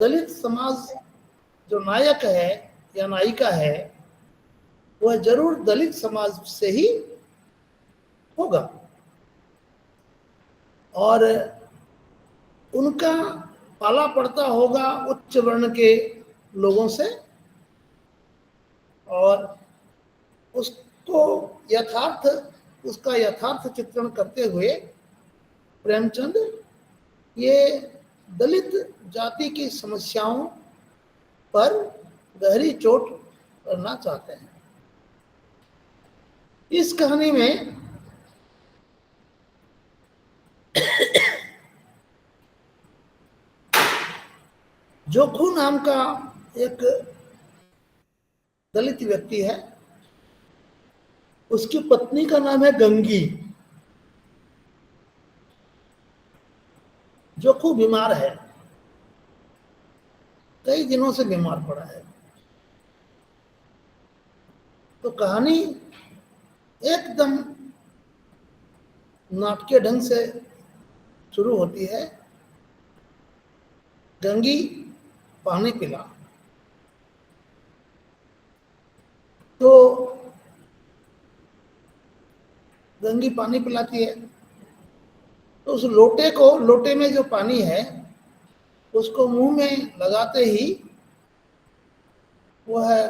दलित समाज जो नायक है या नायिका है वह जरूर दलित समाज से ही होगा और उनका पाला पड़ता होगा उच्च वर्ण के लोगों से और उसको उसका यथार्थ चित्रण करते हुए प्रेमचंद ये दलित जाति की समस्याओं पर गहरी चोट करना चाहते हैं। इस कहानी में जोखू नाम का एक दलित व्यक्ति है, उसकी पत्नी का नाम है गंगी। जोखू बीमार है, कई दिनों से बीमार पड़ा है। तो कहानी एकदम नाटकीय ढंग से शुरू होती है। गंगी पानी पिला, तो गंगी पानी पिलाती है तो उस लोटे में जो पानी है उसको मुंह में लगाते ही वह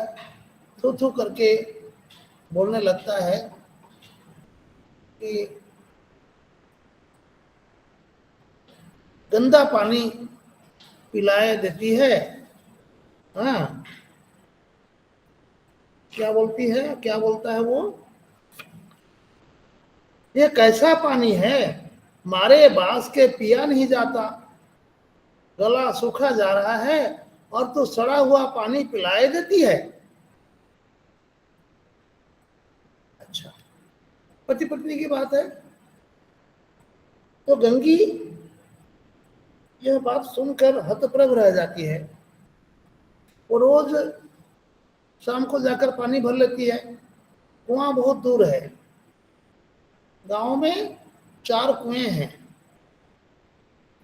थू थू करके बोलने लगता है कि गंदा पानी पिलाए देती है। हाँ, क्या बोलता है वो, ये कैसा पानी है, मारे बांस के पिया नहीं जाता, गला सूखा जा रहा है और तो सड़ा हुआ पानी पिलाए देती है। अच्छा, पति पत्नी की बात है। तो गंगी यह बात सुनकर हतप्रभ रह जाती है। वो रोज शाम को जाकर पानी भर लेती है। कुआं बहुत दूर है, गांव में 4 कुएं हैं।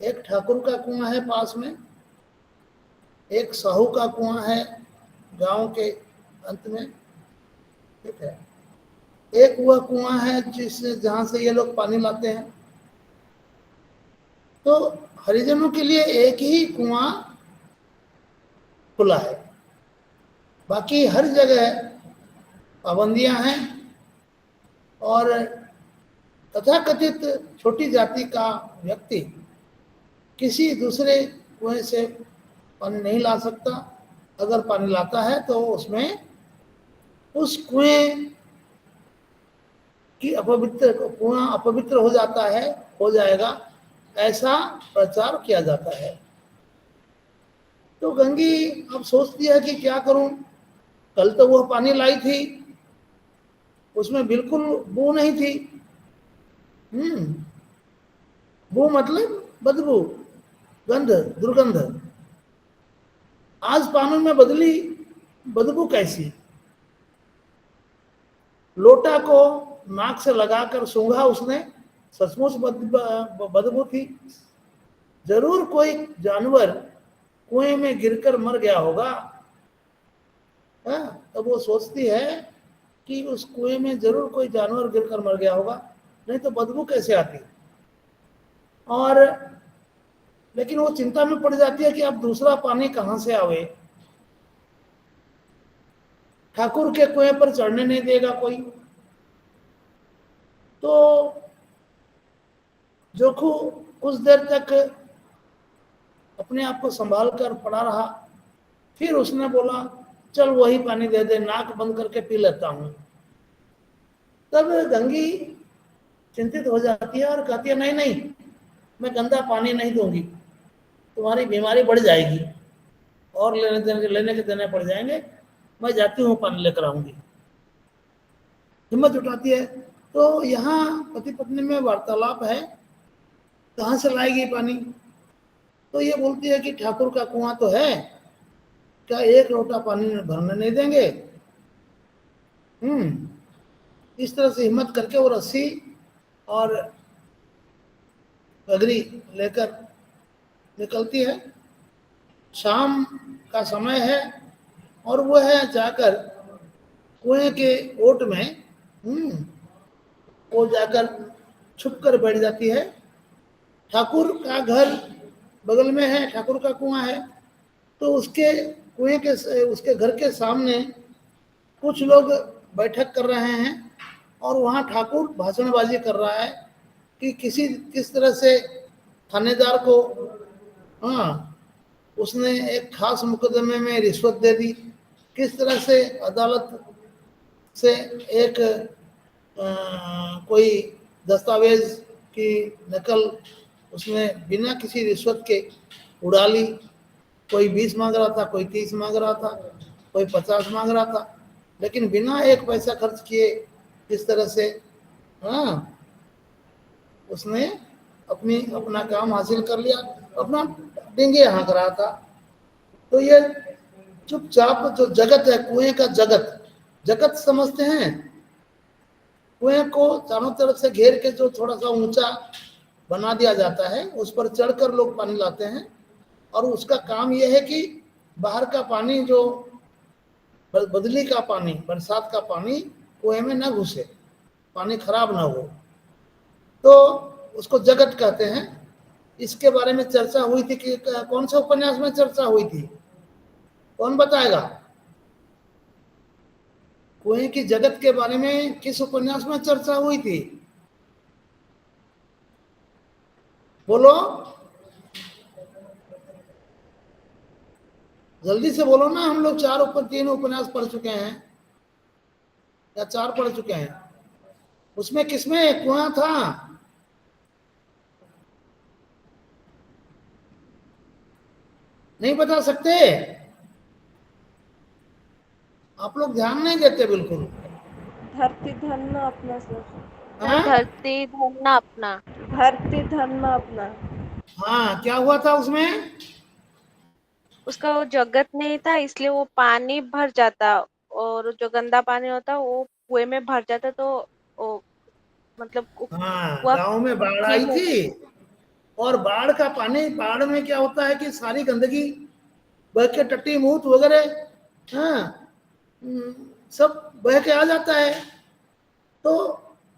एक ठाकुर का कुआं है पास में, एक साहू का कुआं है गांव के अंत में, ठीक है, एक वह कुआं है जहां से ये लोग पानी लाते हैं। तो हरिजनों के लिए एक ही कुआं खुला है, बाकी हर जगह पाबंदियां हैं और तथाकथित छोटी जाति का व्यक्ति किसी दूसरे कुएं से पानी नहीं ला सकता। अगर पानी लाता है तो उसमें उस कुएं की कुआं अपवित्र हो जाता है, हो जाएगा, ऐसा प्रचार किया जाता है। तो गंगी अब सोचती है कि क्या करूं, कल तो वह पानी लाई थी, उसमें बिल्कुल बू नहीं थी। बू मतलब बदबू, गंध, दुर्गंध। आज पानी में बदली बदबू कैसी? लोटा को नाक से लगाकर सूंघा उसने, सचमुच बदबू थी। जरूर कोई जानवर कुएं में गिरकर मर गया होगा। तब वो सोचती है कि उस कुएं में जरूर कोई जानवर गिरकर मर गया होगा, नहीं तो बदबू कैसे आती। और लेकिन वो चिंता में पड़ जाती है कि अब दूसरा पानी कहां से आवे। ठाकुर के कुएं पर चढ़ने नहीं देगा कोई। तो जोखू कुछ देर तक अपने आप को संभाल कर पड़ा रहा। फिर उसने बोला, चल वही पानी दे दे, नाक बंद करके पी लेता हूं। तब गंगी चिंतित हो जाती है और कहती है, नहीं नहीं, मैं गंदा पानी नहीं दूंगी, तुम्हारी बीमारी बढ़ जाएगी और लेने के देने पड़ जाएंगे, मैं जाती हूँ पानी लेकर आऊंगी। हिम्मत उठाती है। तो यहाँ पति पत्नी में वार्तालाप है, कहाँ से लाएगी पानी। तो ये बोलती है कि ठाकुर का कुआं तो है, क्या एक लोटा पानी भरने नहीं देंगे। इस तरह से हिम्मत करके वो रस्सी और पगड़ी लेकर निकलती है शाम का समय है और वो है जाकर कुएं के ओट में वो जाकर छुप कर बैठ जाती है। ठाकुर का घर बगल में है, ठाकुर का कुआं है, तो उसके कुएं के उसके घर के सामने कुछ लोग बैठक कर रहे हैं और वहां ठाकुर भाषणबाजी कर रहा है कि किस तरह से थानेदार को, हाँ, उसने एक खास मुकदमे में रिश्वत दे दी, किस तरह से अदालत से एक कोई दस्तावेज की नकल उसने बिना किसी रिश्वत के उड़ा ली। कोई 20 मांग रहा था, कोई 30 मांग रहा था, कोई 50 मांग रहा था, लेकिन बिना एक पैसा खर्च किए इस तरह से, हाँ, उसने अपना काम हासिल कर लिया, अपना डेंगे हाँक रहा था। तो ये चुपचाप जो जगत है, कुएं का जगत, जगत समझते हैं, कुएं को चारों तरफ से घेर के जो थोड़ा सा ऊंचा बना दिया जाता है, उस पर चढ़कर लोग पानी लाते हैं और उसका काम यह है कि बाहर का पानी, जो बदली का पानी, बरसात का पानी कुएं में न घुसे, पानी खराब ना हो, तो उसको जगत कहते हैं। इसके बारे में चर्चा हुई थी कि कौन से उपन्यास में चर्चा हुई थी, कौन बताएगा? कुएं की जगत के बारे में किस उपन्यास में चर्चा हुई थी? बोलो, जल्दी से बोलो ना। हम लोग 3 उपन्यास पढ़ चुके हैं या 4 पढ़ चुके हैं। उसमें किसमें कुआं था? नहीं बता सकते? आप लोग ध्यान नहीं देते बिल्कुल। धरती धन्ना अपना सर, हाँ धरती धरना अपना। धरती धन्ना अपना। हाँ, क्या हुआ था उसमें? उसका वो जगत नहीं था, इसलिए वो पानी भर जाता और जो गंदा पानी होता वो कुएं में भर जाता, तो वो मतलब हाँ, कुआं गांव में बाढ़ आई ठीक हो। थी और बाढ़ का पानी, बाढ़ में क्या होता है कि सारी गंदगी बह के, टट्टी मूत वगैरह, हाँ, सब बह के आ जाता है। तो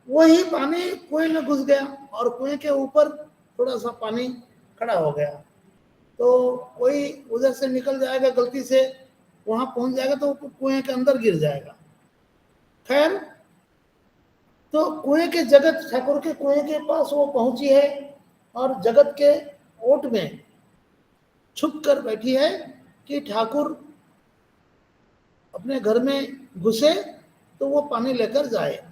वही पानी कुएं में घुस गया और कुएं के ऊपर थोड़ा सा पानी खड़ा हो गया, तो वही उधर से निकल जाएगा, गलती से वहां पहुंच जाएगा तो कुएं के अंदर गिर जाएगा। खैर, तो कुएं के जगत, ठाकुर के कुएं के पास वो पहुंची है और जगत के ओट में छुप कर बैठी है कि ठाकुर अपने घर में घुसे तो वो पानी लेकर जाए।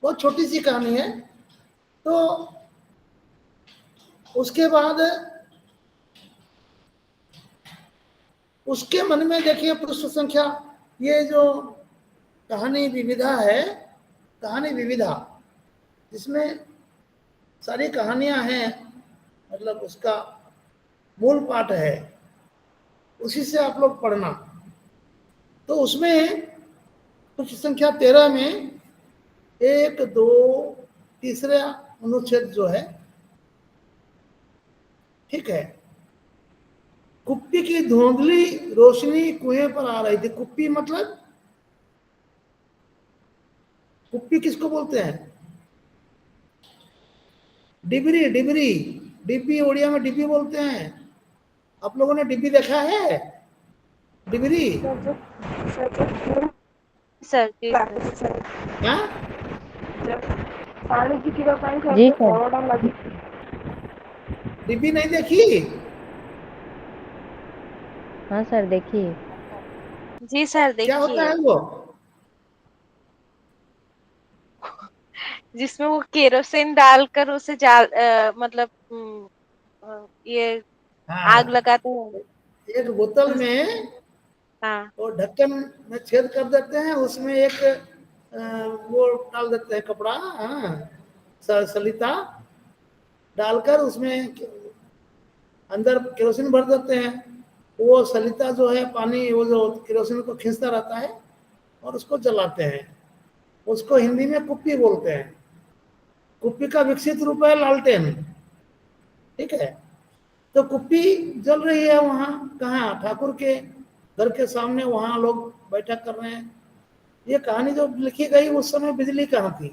बहुत छोटी सी कहानी है। तो उसके बाद उसके मन में देखिए पृष्ठ संख्या, ये जो कहानी विविधा है, कहानी विविधा, जिसमें सारी कहानियां हैं, मतलब उसका मूल पाठ है, उसी से आप लोग पढ़ना। तो उसमें कुछ संख्या 13 में 1, 2, तीसरा अनुच्छेद जो है, ठीक है, कुप्पी की धुंधली रोशनी कुएं पर आ रही थी। कुप्पी मतलब, कुप्पी किसको बोलते हैं? डिबरी, डिबरी, डिब्बी, उड़िया में डिब्बी बोलते हैं। आप लोगों ने डिब्बी देखा है? डिबरी, सर जी क्या? पानी की किलो पानी जी खाते सर। थोड़ा लगी। डिब्बी नहीं देखी? हाँ सर, देखिए। जी सर क्या होता देखिए, है वो? जिसमें वो केरोसिन डालकर उसे जाल मतलब ये आग हाँ, लगाते हैं। एक बोतल में हाँ वो ढक्कन में छेद कर देते हैं, उसमें एक वो डाल देते हैं कपड़ा, हाँ, सलिता डालकर उसमें अंदर केरोसिन भर देते हैं। वो सलिता जो है, पानी, वो जो केरोसिन को खींचता रहता है और उसको जलाते हैं। उसको हिंदी में कुप्पी बोलते हैं। कुप्पी का विकसित रूप है लालटेन, ठीक है। तो कुप्पी जल रही है वहां, कहाँ, ठाकुर के घर के सामने, वहां लोग बैठक कर रहे हैं। ये कहानी जो लिखी गई उस समय बिजली कहाँ थी,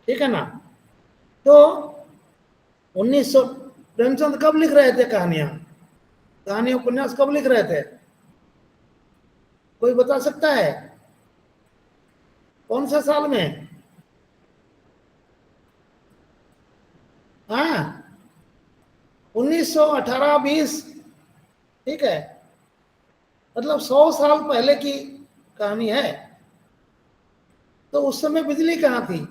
ठीक है ना। तो 1900 प्रेमचंद कब लिख रहे थे कहानियां, कहानी उपन्यास कब लिख रहे थे, कोई बता सकता है, कौन से साल में? हाँ, 1918-20, ठीक है, मतलब 100 साल पहले की कहानी है। तो उस समय बिजली कहाँ थी,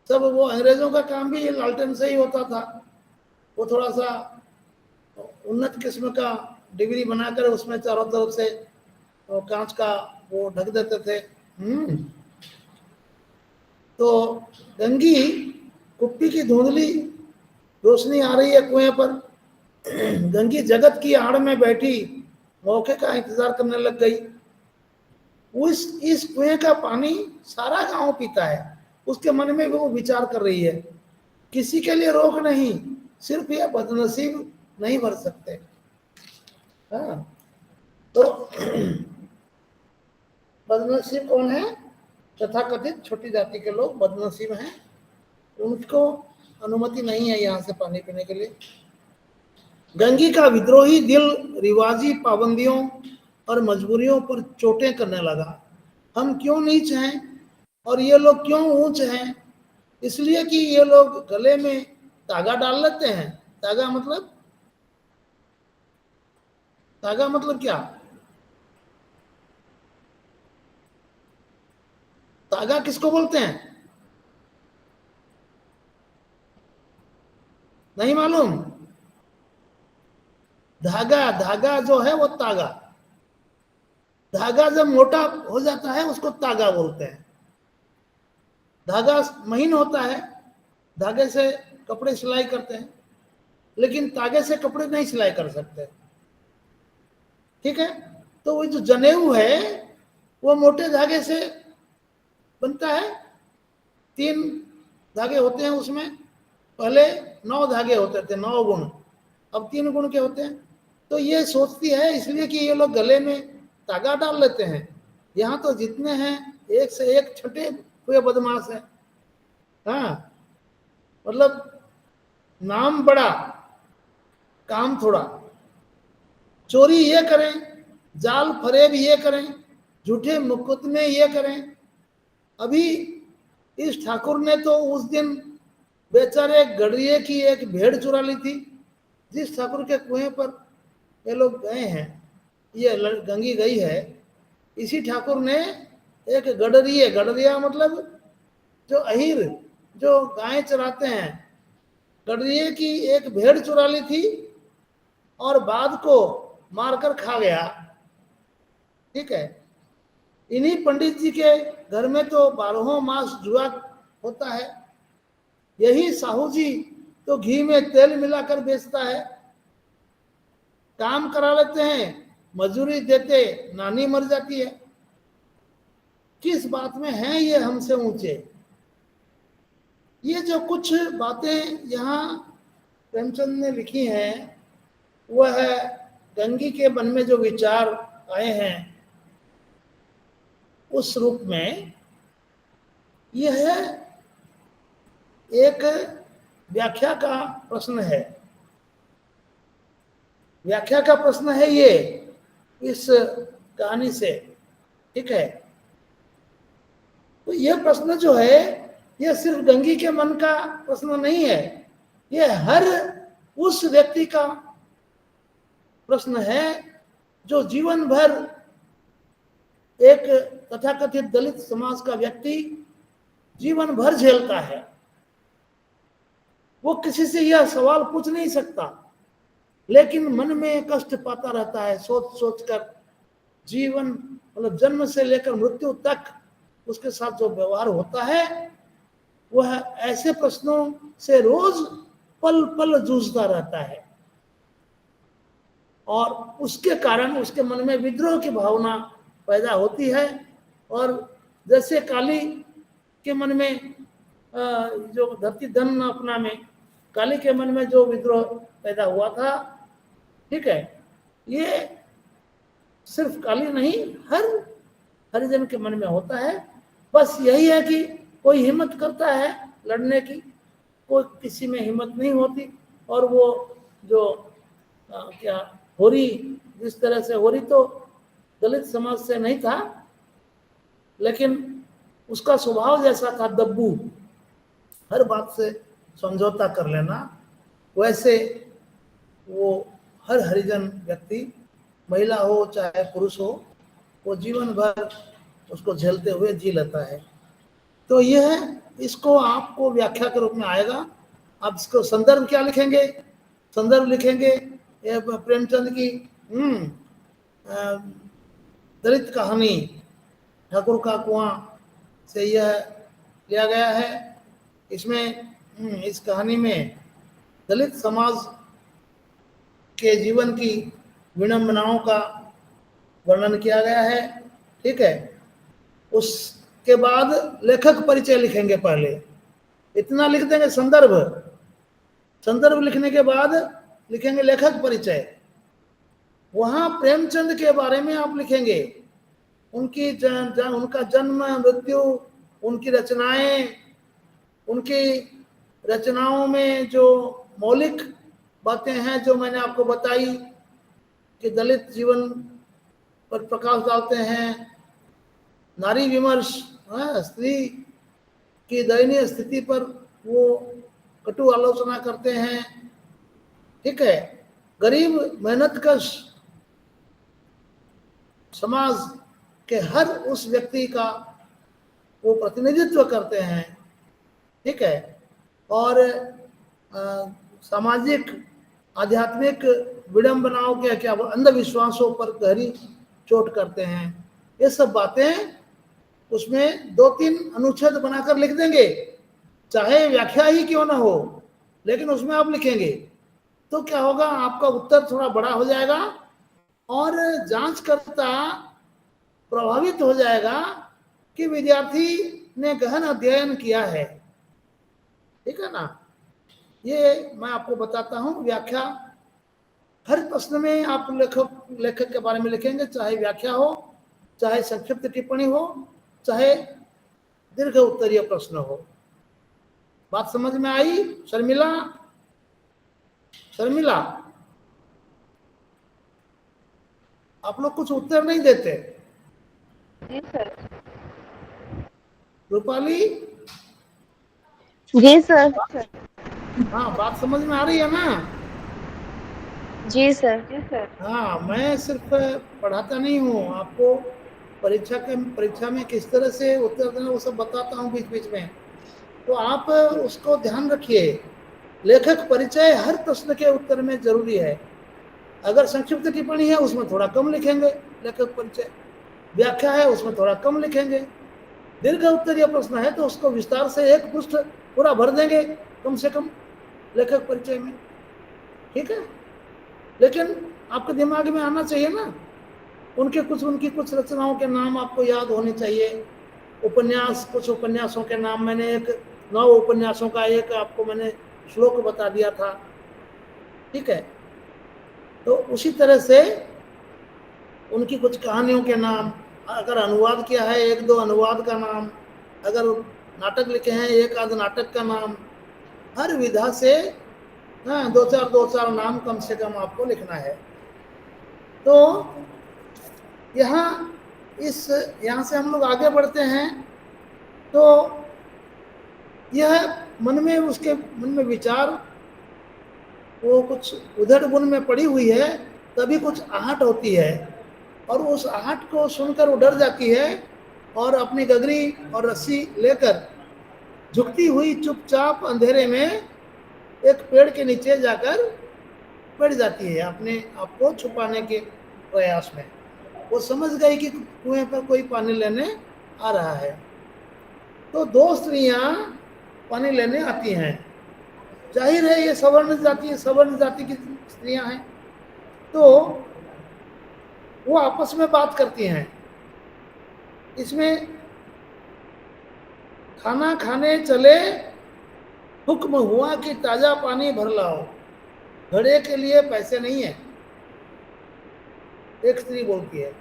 सब वो अंग्रेजों का काम भी लालटेन से ही होता था। वो थोड़ा सा उन्नत किस्म का डिग्री बनाकर उसमें चारों तरफ से कांच का वो ढक देते थे। तो गंगी कुप्पी की धुंधली रोशनी आ रही है कुएं पर। गंगी जगत की आड़ में बैठी मौके का इंतजार करने लग गई। इस कुएं का पानी सारा गांव पीता है, उसके मन में वो विचार कर रही है, किसी के लिए रोक नहीं, सिर्फ ये बदनसीब नहीं भर सकते। हाँ, तो बदनसीब कौन है? तथाकथित छोटी जाति के लोग बदनसीब हैं, उनको अनुमति नहीं है यहाँ से पानी पीने के लिए। गंगी का विद्रोही दिल रिवाजी पाबंदियों और मजबूरियों पर चोटें करने लगा। हम क्यों नीच हैं और ये लोग क्यों ऊंच हैं? इसलिए कि ये लोग गले में तागा डाल लेते हैं। तागा मतलब क्या? तागा किसको बोलते हैं, नहीं मालूम? धागा जो है वो तागा, धागा जब मोटा हो जाता है उसको तागा बोलते हैं। धागा महीन होता है, धागे से कपड़े सिलाई करते हैं, लेकिन तागे से कपड़े नहीं सिलाई कर सकते, ठीक है। तो वो जो जनेऊ है वो मोटे धागे से बनता है। 3 धागे होते हैं उसमें, पहले 9 धागे होते थे, 9 गुण, अब 3 गुण के होते हैं। तो ये सोचती है इसलिए कि ये लोग गले में तागा डाल लेते हैं। यहाँ तो जितने हैं एक से एक छठे हुए बदमाश है। हाँ, मतलब नाम बड़ा, काम थोड़ा। चोरी ये करें, जाल फरेब ये करें, झूठे मुकदमे ये करें। अभी इस ठाकुर ने तो उस दिन बेचारे गड़रिए की एक भेड़ चुरा ली थी। जिस ठाकुर के कुएं पर ये लोग गए हैं, ये गंगी गई है, इसी ठाकुर ने एक गडरिया मतलब जो अहीर जो गाय चराते हैं, गडरिए की एक भेड़ चुरा ली थी और बाद को मारकर खा गया, ठीक है। इन्हीं पंडित जी के घर में तो 12 मास जुआ होता है। यही साहू जी तो घी में तेल मिलाकर बेचता है। काम करा लेते हैं, मजदूरी देते नानी मर जाती है। किस बात में हैं ये हमसे ऊंचे? ये जो कुछ बातें यहाँ प्रेमचंद ने लिखी हैं, वह गंगी के मन में जो विचार आए हैं उस रूप में यह एक व्याख्या का प्रश्न है। व्याख्या का प्रश्न है ये इस कहानी से, ठीक है। तो यह प्रश्न जो है यह सिर्फ गंगी के मन का प्रश्न नहीं है, यह हर उस व्यक्ति का प्रश्न है जो जीवन भर एक तथाकथित दलित समाज का व्यक्ति जीवन भर झेलता है। वो किसी से यह सवाल पूछ नहीं सकता, लेकिन मन में कष्ट पाता रहता है, सोच सोच कर। जीवन मतलब जन्म से लेकर मृत्यु तक उसके साथ जो व्यवहार होता है वह ऐसे प्रश्नों से रोज पल पल जूझता रहता है, और उसके कारण उसके मन में विद्रोह की भावना पैदा होती है। और जैसे काली के मन में जो धरती धन न अपना में काली के मन में जो विद्रोह पैदा हुआ था, ठीक है, ये सिर्फ काली नहीं, हर हरिजन के मन में होता है। बस यही है कि कोई हिम्मत करता है लड़ने की, कोई किसी में हिम्मत नहीं होती। और वो जो क्या होरी, जिस तरह से होरी तो दलित समाज से नहीं था, लेकिन उसका स्वभाव जैसा था दब्बू, हर बात से समझौता कर लेना, वैसे वो हर हरिजन व्यक्ति, महिला हो चाहे पुरुष हो, वो जीवन भर उसको झेलते हुए जी लेता है। तो यह इसको आपको व्याख्या के रूप में आएगा। आप इसको संदर्भ क्या लिखेंगे? संदर्भ लिखेंगे ये प्रेमचंद की दलित कहानी ठाकुर का कुआं से यह लिया गया है। इसमें इस कहानी में दलित समाज के जीवन की विडंबनाओं का वर्णन किया गया है, ठीक है। उसके बाद लेखक परिचय लिखेंगे। पहले इतना लिख देंगे संदर्भ, संदर्भ लिखने के बाद लिखेंगे लेखक परिचय। वहां प्रेमचंद के बारे में आप लिखेंगे, उनकी उनका जन्म, मृत्यु, उनकी रचनाएं, उनकी रचनाओं में जो मौलिक बातें हैं जो मैंने आपको बताई कि दलित जीवन पर प्रकाश डालते हैं, नारी विमर्श, स्त्री की दयनीय स्थिति पर वो कटु आलोचना करते हैं, ठीक है। गरीब मेहनतकश समाज के हर उस व्यक्ति का वो प्रतिनिधित्व करते हैं, ठीक है। और सामाजिक आध्यात्मिक विडंबनाओं के क्या अंधविश्वासों पर गहरी चोट करते हैं। ये सब बातें उसमें 2-3 अनुच्छेद बनाकर लिख देंगे, चाहे व्याख्या ही क्यों ना हो, लेकिन उसमें आप लिखेंगे तो क्या होगा, आपका उत्तर थोड़ा बड़ा हो जाएगा और जांचकर्ता प्रभावित हो जाएगा कि विद्यार्थी ने गहन अध्ययन किया है, ठीक है ना। ये मैं आपको बताता हूं। व्याख्या हर प्रश्न में आप लेखक के बारे में लिखेंगे, चाहे व्याख्या हो, चाहे संक्षिप्त टिप्पणी हो, चाहे दीर्घ उत्तरीय प्रश्न हो। बात समझ में आई? शर्मिला, शर्मिला, आप लोग कुछ उत्तर नहीं देते। जी सर। रूपाली, जी सर। हाँ, बात समझ में आ रही है ना? जी सर। जी सर। हाँ, मैं सिर्फ पढ़ाता नहीं हूँ, आपको परीक्षा में किस तरह से उत्तर देना वो सब बताता हूँ बीच बीच में, तो आप उसको ध्यान रखिए। लेखक परिचय हर प्रश्न के उत्तर में जरूरी है। अगर संक्षिप्त टिप्पणी है उसमें थोड़ा कम लिखेंगे लेखक परिचय, व्याख्या है उसमें थोड़ा कम लिखेंगे, दीर्घ उत्तरीय प्रश्न है तो उसको विस्तार से एक पृष्ठ पूरा भर देंगे कम से कम लेखक परिचय में, ठीक है। लेकिन आपके दिमाग में आना चाहिए ना, उनकी कुछ रचनाओं के नाम आपको याद होने चाहिए। उपन्यास, कुछ उपन्यासों के नाम, मैंने एक 9 उपन्यासों का एक आपको मैंने श्लोक बता दिया था, ठीक है। तो उसी तरह से उनकी कुछ कहानियों के नाम, अगर अनुवाद किया है 1-2 अनुवाद का नाम, अगर नाटक लिखे हैं 1-आध नाटक का नाम, हर विधा से 2-4 नाम कम से कम आपको लिखना है। तो यहाँ से हम लोग आगे बढ़ते हैं। तो यह उसके मन में विचार वो कुछ उधड़ बुन में पड़ी हुई है, तभी कुछ आहट होती है और उस आहट को सुनकर वो डर जाती है और अपनी गगरी और रस्सी लेकर झुकती हुई चुपचाप अंधेरे में एक पेड़ के नीचे जाकर बैठ जाती है, अपने आप को छुपाने के प्रयास में। वो समझ गई कि कुएं पर कोई पानी लेने आ रहा है। तो 2 स्त्रियां पानी लेने आती हैं। जाहिर है ये सवर्ण जाति की स्त्रियां हैं, तो वो आपस में बात करती हैं। इसमें खाना खाने चले हुक्म हुआ कि ताजा पानी भर लाओ, घड़े के लिए पैसे नहीं है। एक स्त्री बोलती है।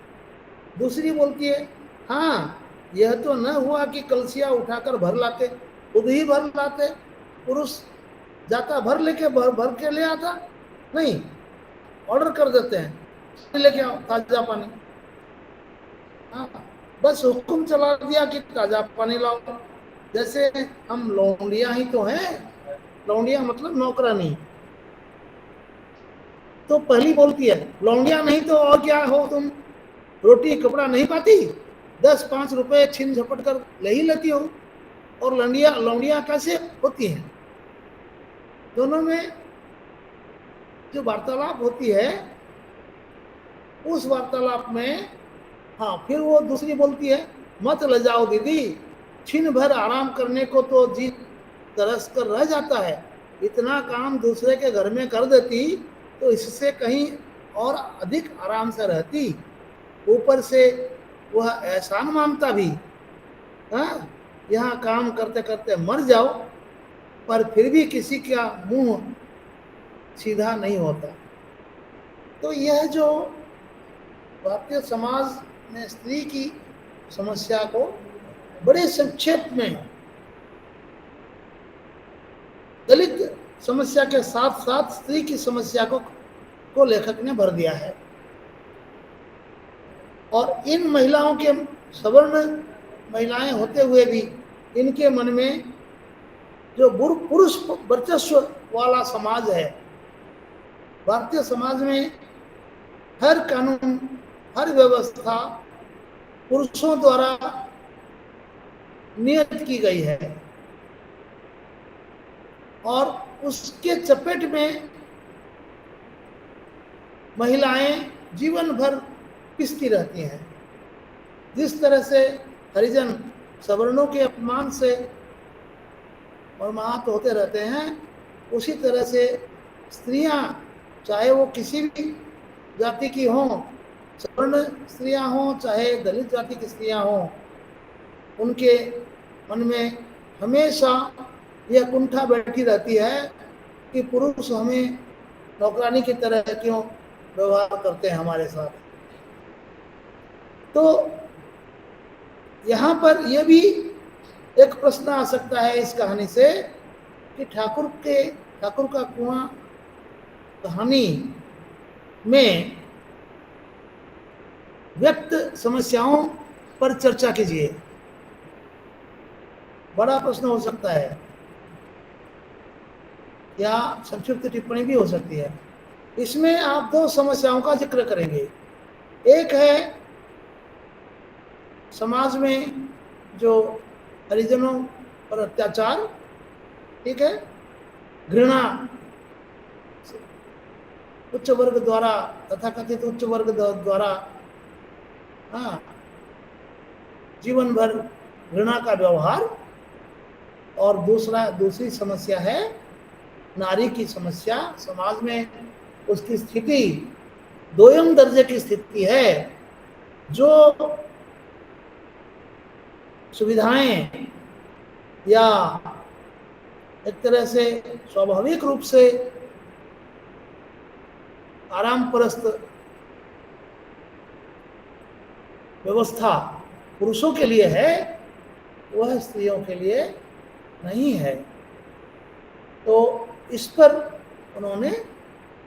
दूसरी बोलती है, हाँ यह तो न हुआ कि कलसिया उठाकर भर लाते, खुद ही भर लाते। पुरुष जाता भर लेके भर भर के ले आता, नहीं, ऑर्डर कर देते हैं लेके आओ ताजा पानी। हाँ, बस हुक्म चला दिया कि ताजा पानी लाओ। जैसे हम लौंडिया ही तो हैं, लौंडिया मतलब नौकरानी। तो पहली बोलती है, लौंडिया नहीं तो और क्या हो तुम, रोटी कपड़ा नहीं पाती, 10-5 रुपए छीन झपट कर ले ही लेती हो। और लौंडिया कैसे होती हैं? दोनों में जो वार्तालाप होती है, उस वार्तालाप में, हाँ, फिर वो दूसरी बोलती है, मत लजाओ दीदी, छीन भर आराम करने को तो जी तरस कर रह जाता है, इतना काम दूसरे के घर में कर देती तो इससे कहीं और अधिक आराम से रहती, ऊपर से वह एहसान मानता भी। हाँ, यहाँ काम करते करते मर जाओ, पर फिर भी किसी का मुंह सीधा नहीं होता। तो यह जो भारतीय समाज में स्त्री की समस्या को बड़े संक्षेप में, दलित समस्या के साथ साथ स्त्री की समस्या को लेखक ने भर दिया है। और इन महिलाओं के, सवर्ण महिलाएं होते हुए भी, इनके मन में जो पुरुष वर्चस्व वाला समाज है, भारतीय समाज में हर कानून, हर व्यवस्था पुरुषों द्वारा नियत की गई है, और उसके चपेट में महिलाएं जीवन भर पिसती रहती हैं। जिस तरह से हरिजन सवर्णों के अपमान से और महात होते रहते हैं, उसी तरह से स्त्रियां, चाहे वो किसी भी जाति की हों, सवर्ण स्त्रियां हों चाहे दलित जाति की स्त्रियां हों, उनके मन में हमेशा यह कुंठा बैठी रहती है कि पुरुष हमें नौकरानी की तरह क्यों व्यवहार करते हैं हमारे साथ। तो यहाँ पर यह भी एक प्रश्न आ सकता है इस कहानी से कि ठाकुर का कुआं कहानी में व्यक्त समस्याओं पर चर्चा कीजिए। बड़ा प्रश्न हो सकता है, या संक्षिप्त टिप्पणी भी हो सकती है। इसमें आप 2 समस्याओं का जिक्र करेंगे। एक है समाज में जो हरिजनों पर अत्याचार, ठीक है, घृणा उच्च वर्ग द्वारा, तथाकथित उच्च वर्ग द्वारा, हाँ, जीवन भर घृणा का व्यवहार। और दूसरी समस्या है नारी की समस्या। समाज में उसकी स्थिति दोयम दर्जे की स्थिति है, जो सुविधाएं या एक तरह से स्वाभाविक रूप से आराम परस्त व्यवस्था पुरुषों के लिए है, वह स्त्रियों के लिए नहीं है। तो इस पर उन्होंने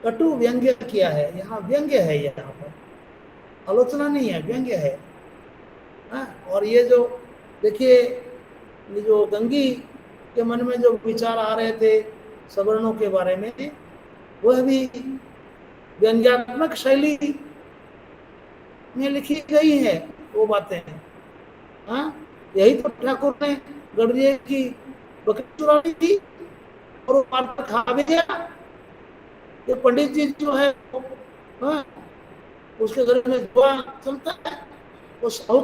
कटु व्यंग्य किया है। यहाँ व्यंग्य है, यहाँ पर आलोचना नहीं है, व्यंग्य है। और ये जो देखिए, ये जो गंगी के मन में जो विचार आ रहे थे सवर्णों के बारे में, वह भी व्यंग्यात्मक शैली में लिखी गई है वो बातें। हाँ, यही तो ठाकुर ने गढ़िया की बकरी चुरानी थी और वो मार कर खा भी गया। ये पंडित जी जो है, हाँ, उसके घर में जुआ चलता है, वो साहू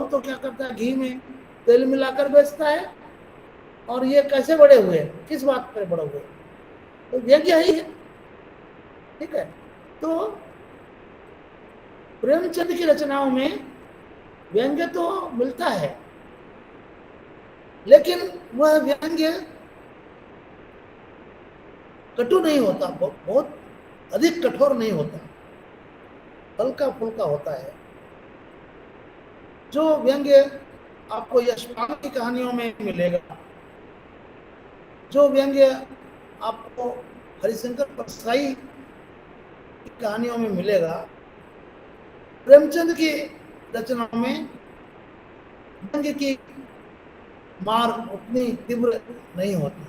तो क्या करता है, घी में तेल मिलाकर बेचता है। और ये कैसे बड़े हुए, किस बात पर बड़े हुए? तो व्यंग्य ही है, ठीक है। तो प्रेमचंद की रचनाओं में व्यंग्य तो मिलता है, लेकिन वह व्यंग्य कटु नहीं होता, बहुत अधिक कठोर नहीं होता, हल्का फुल्का होता है। जो व्यंग्य आपको यशपाल की कहानियों में मिलेगा, जो व्यंग्य आपको हरिशंकर परसाई की कहानियों में मिलेगा, प्रेमचंद की रचनाओं में व्यंग्य की मार उतनी तीव्र नहीं होती।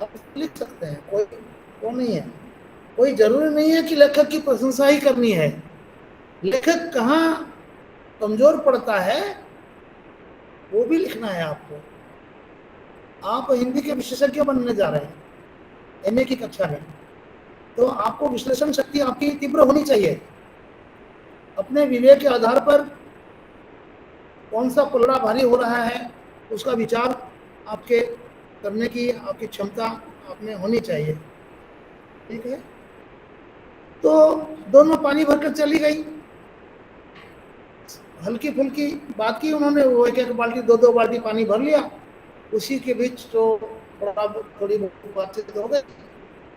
आप लिख सकते हैं, कोई वो नहीं है, कोई जरूरी नहीं है कि लेखक की प्रशंसा ही करनी है। लेखक कहाँ कमजोर पड़ता है वो भी लिखना है आपको। आप हिंदी के विशेषज्ञ बनने जा रहे हैं एमए की कक्षा में, तो आपको विश्लेषण शक्ति आपकी तीव्र होनी चाहिए। अपने विवेक के आधार पर कौन सा पलड़ा भारी हो रहा है उसका विचार आपके करने की आपकी क्षमता आप में होनी चाहिए। ठीक है, तो दोनों पानी भरकर चली गई, हल्की फुल्की बात की उन्होंने, वो एक एक बाल्टी दो दो बाल्टी पानी भर लिया, उसी के बीच तो थोड़ी बहुत बातचीत हो गई,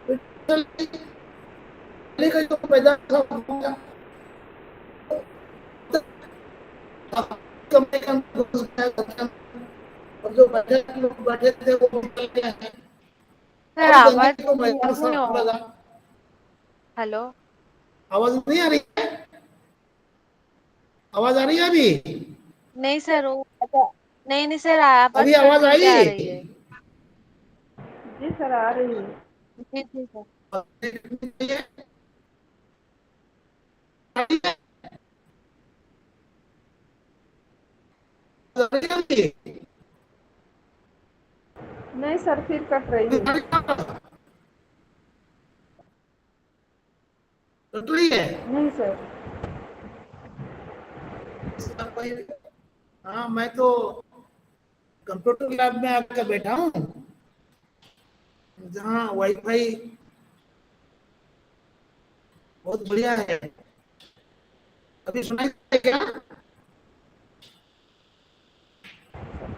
फिर चली गई तो मैदान कमरे के अंदर घुस गया और जो बैठे लोग बैठे थे वो निकल गए हैं। सर अब आवाज गंगे को मैदान नहीं साफ हो। लगा। हेलो, आवाज नहीं आ रही है? आवाज आ रही है अभी? नहीं सर, वो नहीं नहीं सर, आवाज अभी कट आवाज कट के आ आई? रही है। जी सर, आ रही है। जी जी सर। नहीं सर, फिर कट रही है। कट रही है? नहीं सर। हाँ, मैं तो कंप्यूटर लैब में आकर बैठा हूँ जहाँ वाईफाई बहुत बढ़िया है। अभी सुनाई दे क्या?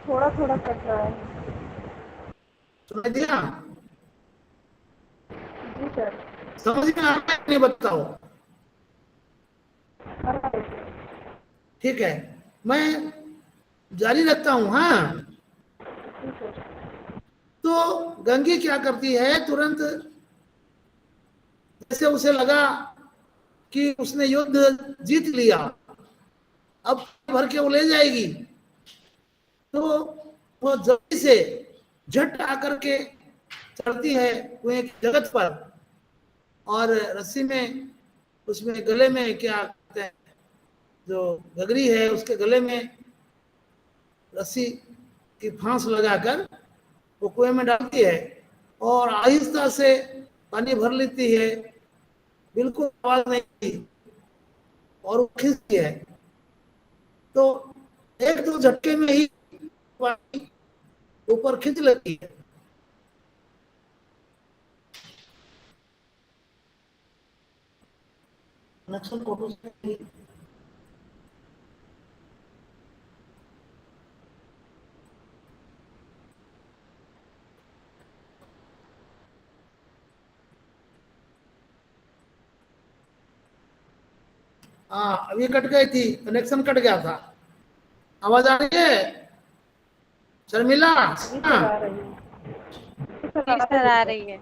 थोड़ा थोड़ा कट रहा है। सुनाई दिया? जी सर। समझ में आ रहा है नहीं बताओ? आ रहा है सर। ठीक है, मैं जारी रखता हूँ। हाँ, जी सर। तो गंगी क्या करती है, तुरंत जैसे उसे लगा कि उसने युद्ध जीत लिया, अब भर के वो ले जाएगी, तो वो जल्दी से झट आकर के चढ़ती है कुएं की जगत पर, और रस्सी में उसमें गले में क्या कहते हैं, जो गगरी है उसके गले में रस्सी की फांस लगाकर वो कुएं में डालती है और आहिस्ता से पानी भर लेती है, बिल्कुल आवाज नहीं की, और वो खींचती है। तो एक दो झटके में ही पानी ऊपर खींच लेती है। कनेक्शन फोटो से हाँ, अभी कट गई थी, कनेक्शन कट गया था। आवाज आ रही है शर्मिला? जी सर, आ रही है। जी सर, जी सर, आ रही है।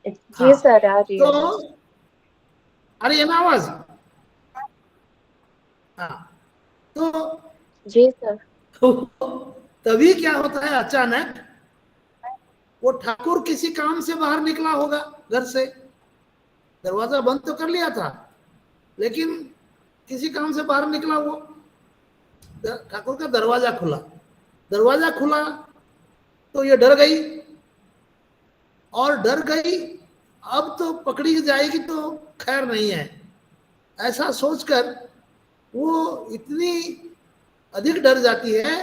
जी सर, आ रही तो है। आ रही है ना आवाज? हाँ, तो जी सर। तभी क्या होता है, अचानक वो ठाकुर किसी काम से बाहर निकला होगा घर से, दरवाजा बंद तो कर लिया था लेकिन किसी काम से बाहर निकला, वो ठाकुर का दरवाजा खुला, दरवाजा खुला तो ये डर गई, और डर गई अब तो पकड़ी जाएगी तो खैर नहीं है, ऐसा सोचकर वो इतनी अधिक डर जाती है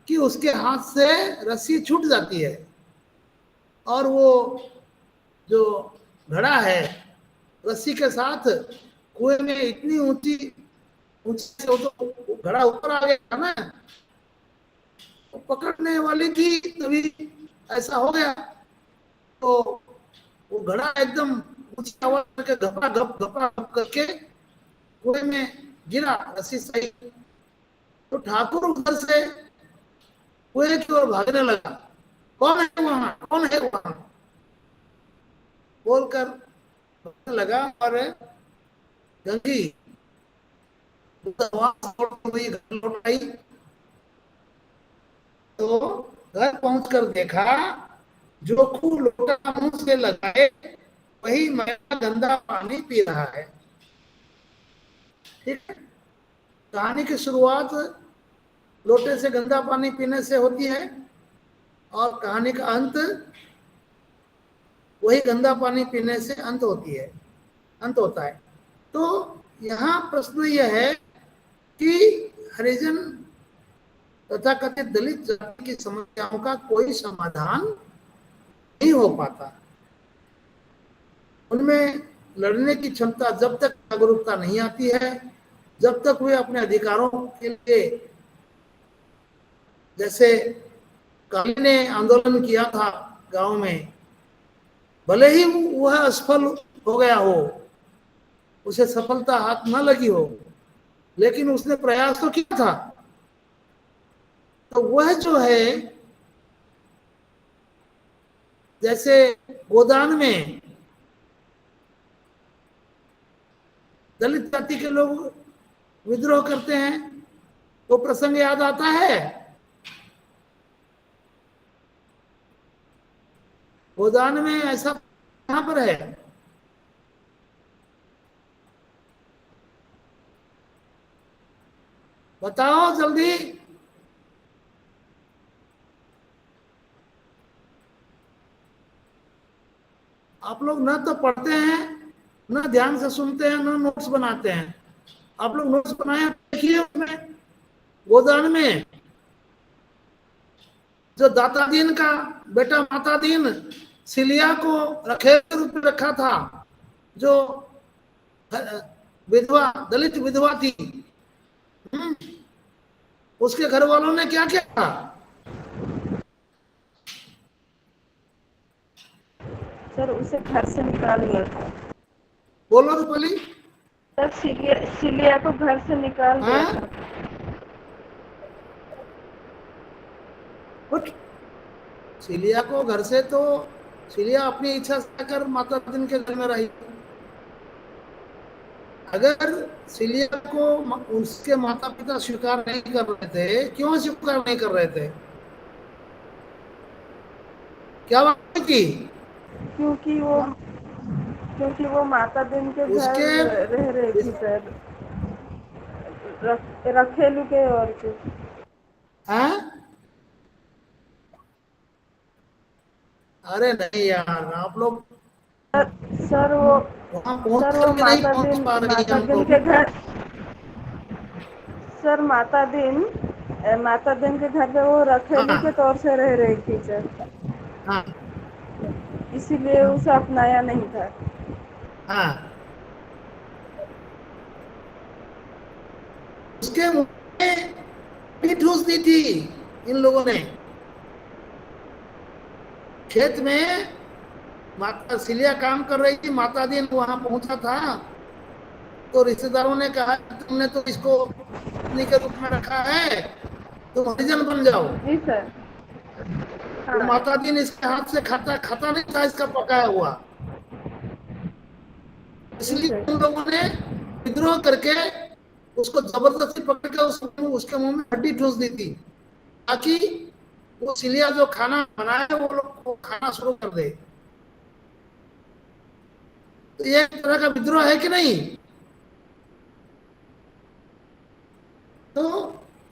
कि उसके हाथ से रस्सी छूट जाती है, और वो जो घड़ा है रस्सी के साथ कुएं में इतनी ऊंची ऊंची से, तो घड़ा ऊपर आ गया ना, तो पकड़ने वाली थी तभी ऐसा हो गया। तो वो घड़ा एकदम ऊंची आवाज करके घपा घप करके कुएं में गिरा रस्सी सही। तो ठाकुर उधर से कुएं की ओर भागने लगा, कौन है वहां, कौन है वहां बोलकर भागने लगा। और गंगी घर लौट आई। तो घर पहुंचकर देखा जो खूब लोटा मुंह से लगाए वही मैला गंदा पानी पी रहा है। ठीक है, कहानी की शुरुआत लोटे से गंदा पानी पीने से होती है और कहानी का अंत वही गंदा पानी पीने से अंत होता है। तो यहाँ प्रश्न यह है कि हरिजन तथा कथित दलित जाति की समस्याओं का कोई समाधान नहीं हो पाता। उनमें लड़ने की क्षमता जब तक जागरूकता नहीं आती है, जब तक वे अपने अधिकारों के लिए, जैसे काली ने आंदोलन किया था गांव में, भले ही वह असफल हो गया हो, उसे सफलता हाथ न लगी हो, लेकिन उसने प्रयास तो किया था। तो वह जो है, जैसे गोदान में दलित जाति के लोग विद्रोह करते हैं, वो प्रसंग याद आता है। गोदान में ऐसा कहां पर है? बताओ जल्दी। आप लोग ना तो पढ़ते हैं, ना ध्यान से सुनते हैं, ना नोट्स बनाते हैं। आप लोग नोट्स बनाए देखिए, उसमें गोदान में जो दाता दीन का बेटा माता दीन सिलिया को रखे रूप में रखा था, जो विधवा, दलित विधवा थी, उसके घर वालों ने क्या किया? सर उसे घर से निकाल दिया था। बोलो रूपाली। सर सिलिया को घर से निकाल दिया था। कुछ सिलिया को घर से, तो सिलिया अपनी इच्छा से कर माता दिन के घर में रही। अगर सिलिया को उसके माता पिता स्वीकार नहीं कर रहे थे, क्यों स्वीकार नहीं कर रहे थे? क्या बात की? क्योंकि वो माता दिन के घर रह रही थी सर, रखेलू के और के। अरे नहीं यार, आप लोग सर वो माता दिन के घर, सर माता दिन के घर पे वो रखेलू के तौर से रह रही थी सर। हाँ, इसीलिए उसे अपनाया नहीं था। हाँ, उसके मुंह में भी ठूस दी थी इन लोगों ने। खेत में माता सिलिया काम कर रही थी, माता दिन वहां पहुंचा था, तो रिश्तेदारों ने कहा तुमने तो इसको पत्नी के रूप में रखा है, तुम हरिजन बन जाओ। जी सर। तो माता दिन इसके हाथ से खाता नहीं था इसका पकाया हुआ, इसलिए उन लोगों ने विद्रोह करके उसको जबरदस्ती पकड़ के उसके मुंह में हड्डी ठूस दी थी, ताकि वो सिलिया जो खाना बनाए वो लोग खाना शुरू कर दे। तो ये एक तरह का विद्रोह है कि नहीं? तो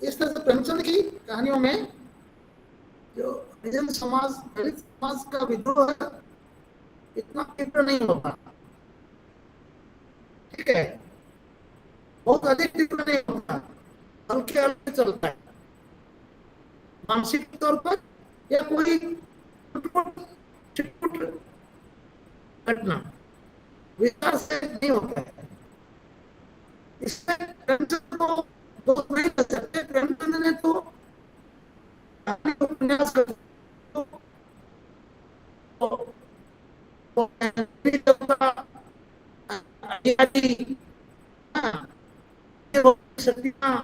इस तरह से प्रेमचंद की कहानियों में जो हरिजन समाज, दलित समाज का विद्रोह है, इतना तीव्र नहीं होता। ठीक है, बहुत अधिक तीव्र नहीं होता, हल्के हल्के चलता है, मानसिक तौर पर या कोई छिटपुट घटना विचार से नहीं होता है। इसमें प्रेमचंद को दोष नहीं कर सकते। प्रेमचंद ने तो उपन्यास कर हरियाली, हाँ, ये वो शक्तियां,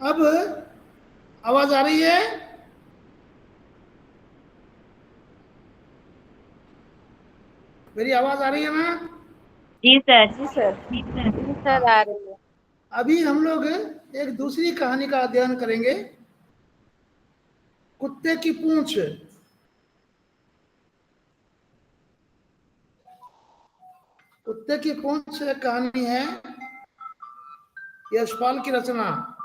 अब आवाज आ रही है? मेरी आवाज आ रही है ना? जी सर। जी सर। जी सर, आ रही है। अभी हम लोग एक दूसरी कहानी का अध्ययन करेंगे, कुत्ते की पूंछ। कुत्ते की पूंछ एक कहानी है, यशपाल की रचना।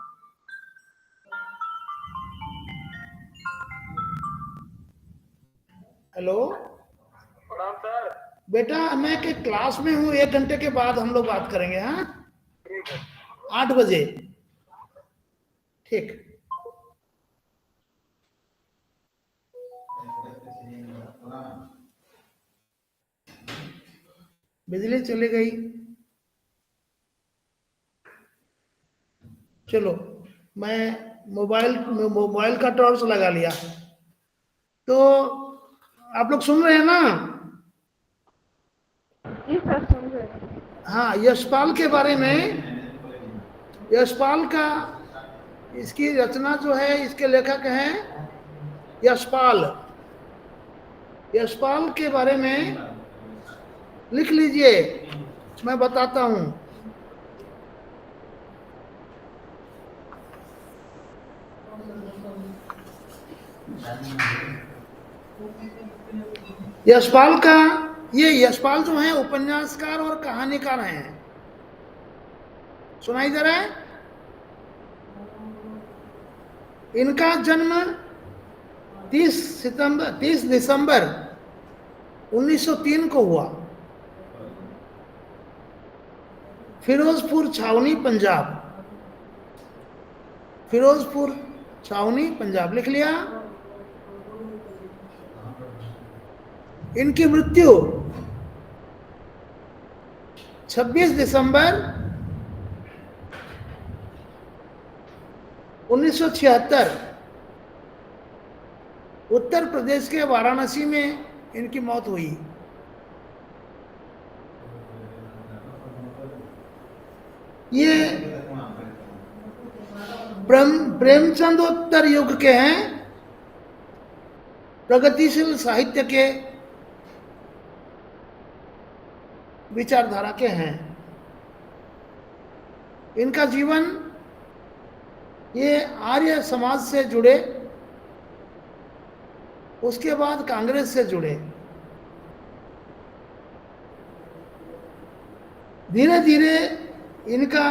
हेलो बेटा, मैं के क्लास में हूँ, 1 घंटे के बाद हम लोग बात करेंगे। हाँ, 8 बजे, ठीक। बिजली चली गई, चलो मैं मोबाइल का टॉर्च लगा लिया। तो आप लोग सुन रहे हैं ना? जी सर, सुन रहे हैं। हाँ, यशपाल के बारे में, यशपाल का, इसकी रचना जो है, इसके लेखक हैं यशपाल। यशपाल के बारे में लिख लीजिए, मैं बताता हूं। यशपाल का, ये यशपाल जो है उपन्यासकार और कहानीकार हैं। सुनाई दे रहा है? इनका जन्म 30 दिसंबर 1903 को हुआ, फिरोजपुर छावनी पंजाब। फिरोजपुर छावनी पंजाब लिख लिया। इनकी मृत्यु 26 दिसंबर 1976 उत्तर प्रदेश के वाराणसी में इनकी मौत हुई। ये प्रेमचंदोत्तर युग के हैं, प्रगतिशील साहित्य के विचारधारा के हैं। इनका जीवन, ये आर्य समाज से जुड़े, उसके बाद कांग्रेस से जुड़े, धीरे धीरे इनका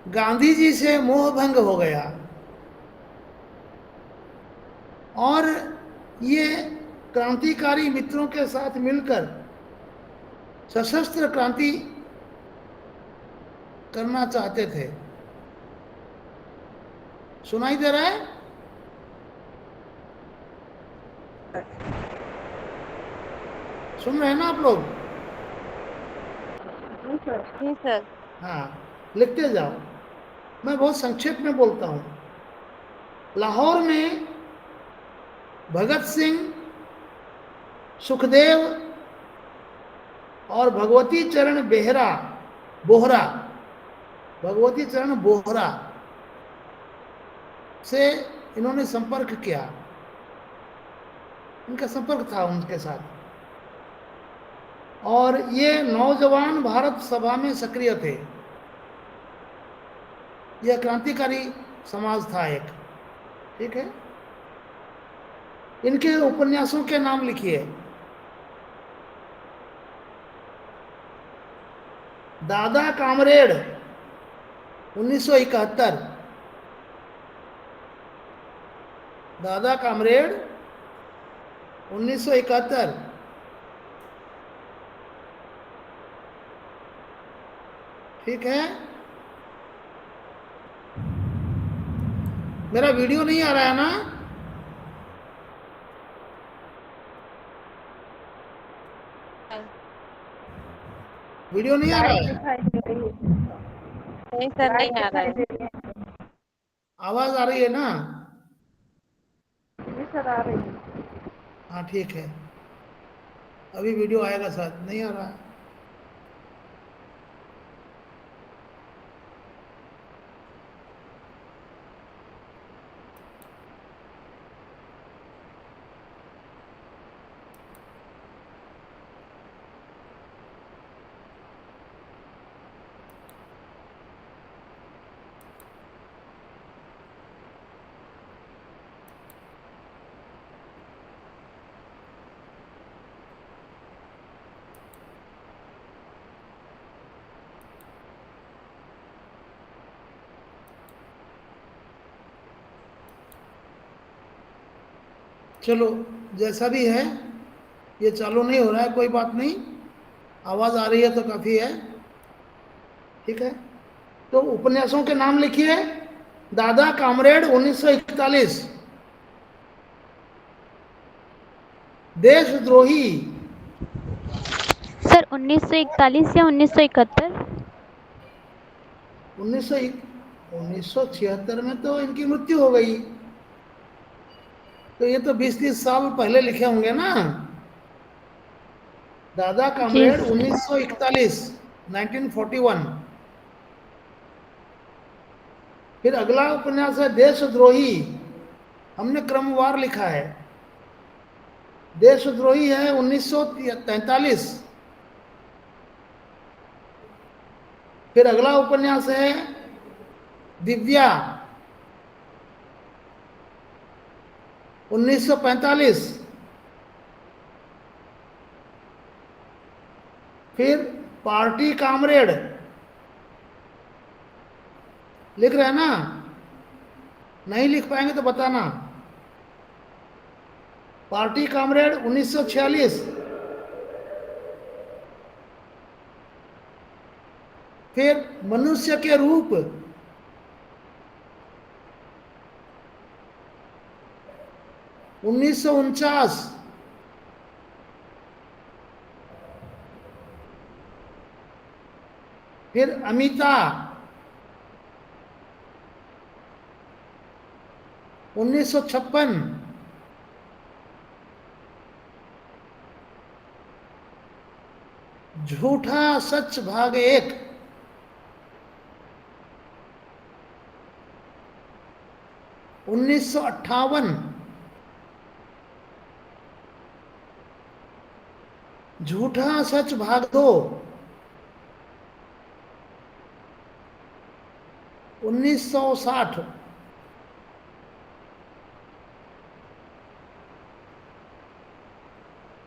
गांधी जी से मोह भंग हो गया और ये क्रांतिकारी मित्रों के साथ मिलकर सशस्त्र क्रांति करना चाहते थे। सुनाई दे रहा है? सुन रहे हैं ना आप लोग? जी सर। जी सर। हाँ, लिखते जाओ, मैं बहुत संक्षेप में बोलता हूं। लाहौर में भगत सिंह, सुखदेव और भगवती चरण बोहरा भगवती चरण बोहरा से इन्होंने संपर्क किया, इनका संपर्क था उनके साथ, और ये नौजवान भारत सभा में सक्रिय थे। यह क्रांतिकारी समाज था एक, ठीक है। इनके उपन्यासों के नाम लिखिए। दादा कामरेड 1971, दादा कामरेड 1971, ठीक है। मेरा वीडियो नहीं आ रहा है ना? वीडियो नहीं आ रहा लाइट है? दिखाई दे रही है, नहीं सर, लाइट नहीं आ रहा दिखाई है। दे रही है। आवाज आ रही है ना? जी सर, आ रही है। हाँ ठीक है, अभी वीडियो आएगा शायद, नहीं आ रहा है। चलो, जैसा भी है, ये चालू नहीं हो रहा है, कोई बात नहीं, आवाज आ रही है तो काफी है, ठीक है। तो उपन्यासों के नाम लिखिए। दादा कामरेड 1941, देशद्रोही सर 1941 या 1971? 1976 में तो इनकी मृत्यु हो गई, तो ये तो 20-30 साल पहले लिखे होंगे ना। दादा जी कामरेड 1941, 1941। फिर अगला उपन्यास है देशद्रोही, हमने क्रमवार लिखा है। देशद्रोही है 1943। फिर अगला उपन्यास है दिव्या, 1945। फिर पार्टी कामरेड, लिख रहे हैं ना? नहीं लिख पाएंगे तो बताना। Party comrade 1946। फिर मनुष्य के रूप, 1949। फिर अमिता, 1956। झूठा सच भाग 1, 1958। झूठा सच भाग 2, 1960।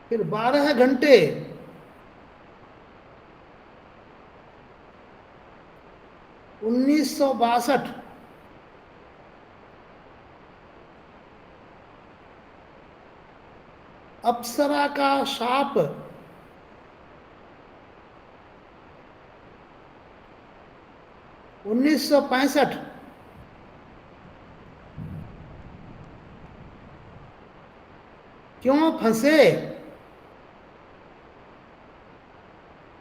फिर 12 घंटे, 1962। अप्सरा का शाप, 1965। क्यों फंसे,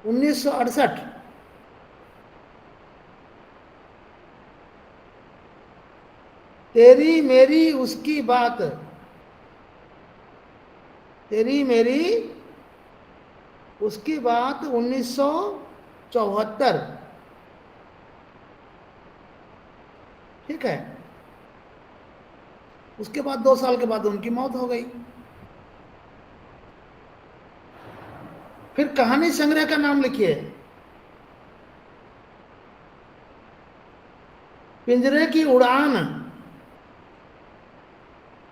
1968। तेरी मेरी उसकी बात, तेरी मेरी उसकी बात 1974, ठीक है। उसके बाद 2 साल के बाद उनकी मौत हो गई। फिर कहानी संग्रह का नाम लिखिए, पिंजरे की उड़ान,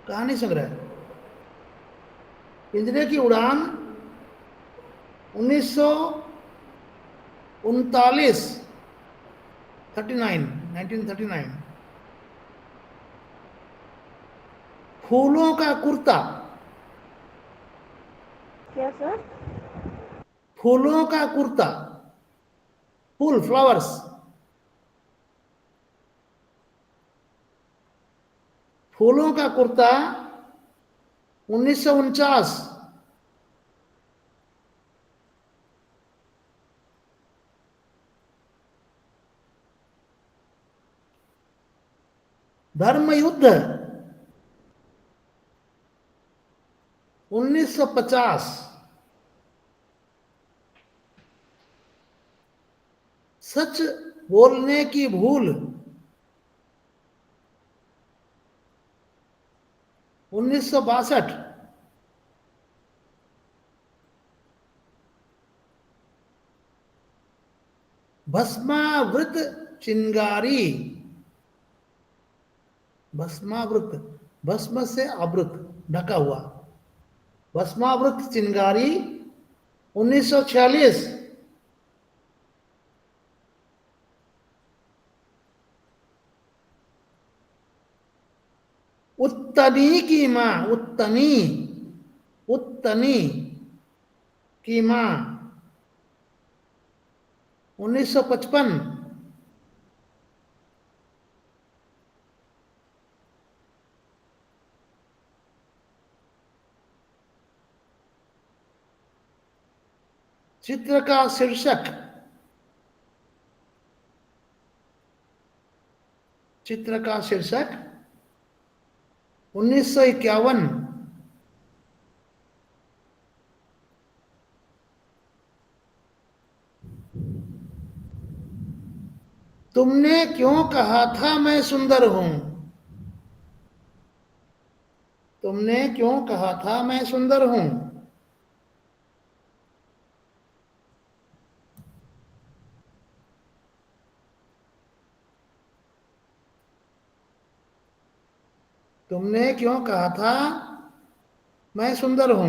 कहानी संग्रह, पिंजरे की उड़ान 1939, 1939। फूलों का कुर्ता, क्या सर? फूलों का कुर्ता, फूल, फ्लावर्स, फूलों का कुर्ता 1949। धर्म युद्ध 1950। सच बोलने की भूल 1962। भस्मावृत चिंगारी, भस्मावृत, भस्म से आवृत, ढका हुआ, भस्मावृत चिंगारी 1946। उत्तनी की मां, उत्तनी, उत्तनी की मां 1955। चित्र का शीर्षक, चित्र का शीर्षक 1951। तुमने क्यों कहा था मैं सुंदर हूं, तुमने क्यों कहा था मैं सुंदर हूं। तुमने क्यों कहा था मैं सुंदर हूं।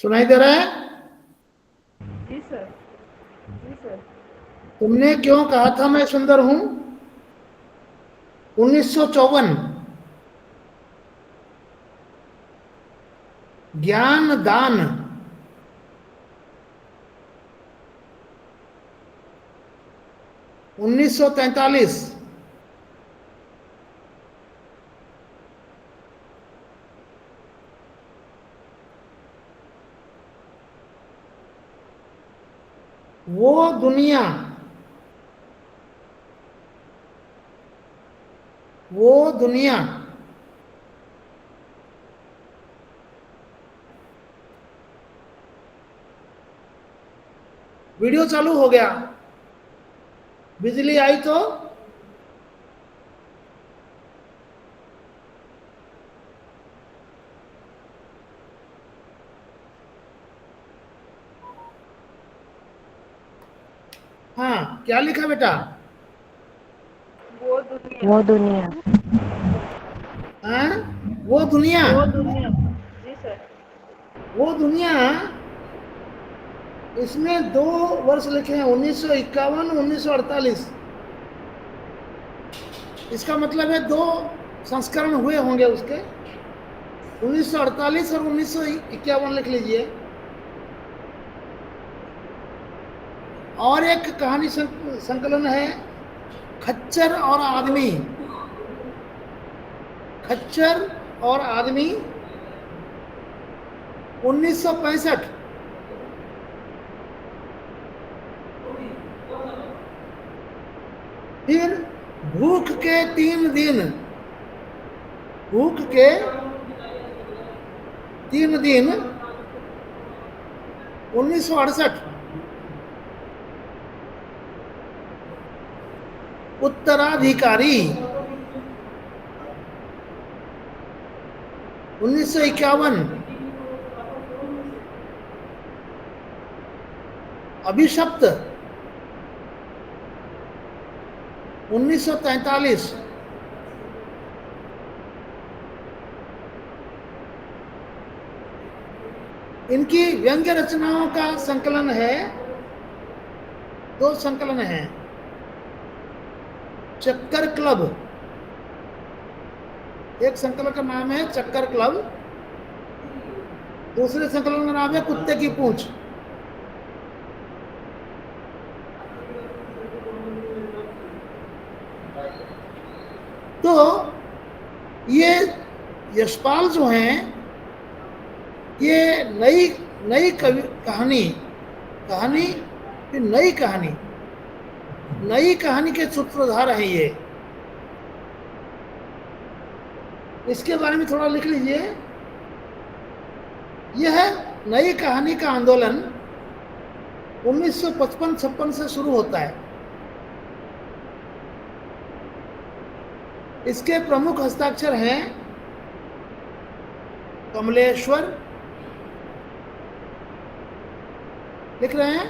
सुनाई दे रहा है? जी सर, जी सर। तुमने क्यों कहा था मैं सुंदर हूं 1954। ज्ञान दान 1943। वो दुनिया, वो दुनिया वीडियो चालू हो गया, बिजली आई तो हाँ, क्या लिखा बेटा? वो दुनिया, वो दुनिया, हाँ, वो दुनिया, वो दुनिया। जी सर। वो दुनिया। इसमें 2 वर्ष लिखे हैं, 1951, 1948। इसका मतलब है 2 संस्करण हुए होंगे उसके, 1948 और 1951 लिख लीजिए। और एक कहानी संकलन है खच्चर और आदमी, खच्चर और आदमी 1965। फिर भूख के 3 दिन, भूख के 3 दिन 1968। उत्तराधिकारी 1951। अभिशप्त 1943। इनकी व्यंग्य रचनाओं का संकलन है, 2 संकलन है। चक्कर क्लब, एक संकलन का नाम है चक्कर क्लब, दूसरे संकलन का नाम है कुत्ते की पूंछ। तो ये यशपाल जो हैं, ये नई कहानी फिर नई कहानी के सूत्रधार हैं ये। इसके बारे में थोड़ा लिख लीजिए। यह नई कहानी का आंदोलन 1955-56 से शुरू होता है। इसके प्रमुख हस्ताक्षर हैं कमलेश्वर, लिख रहे हैं,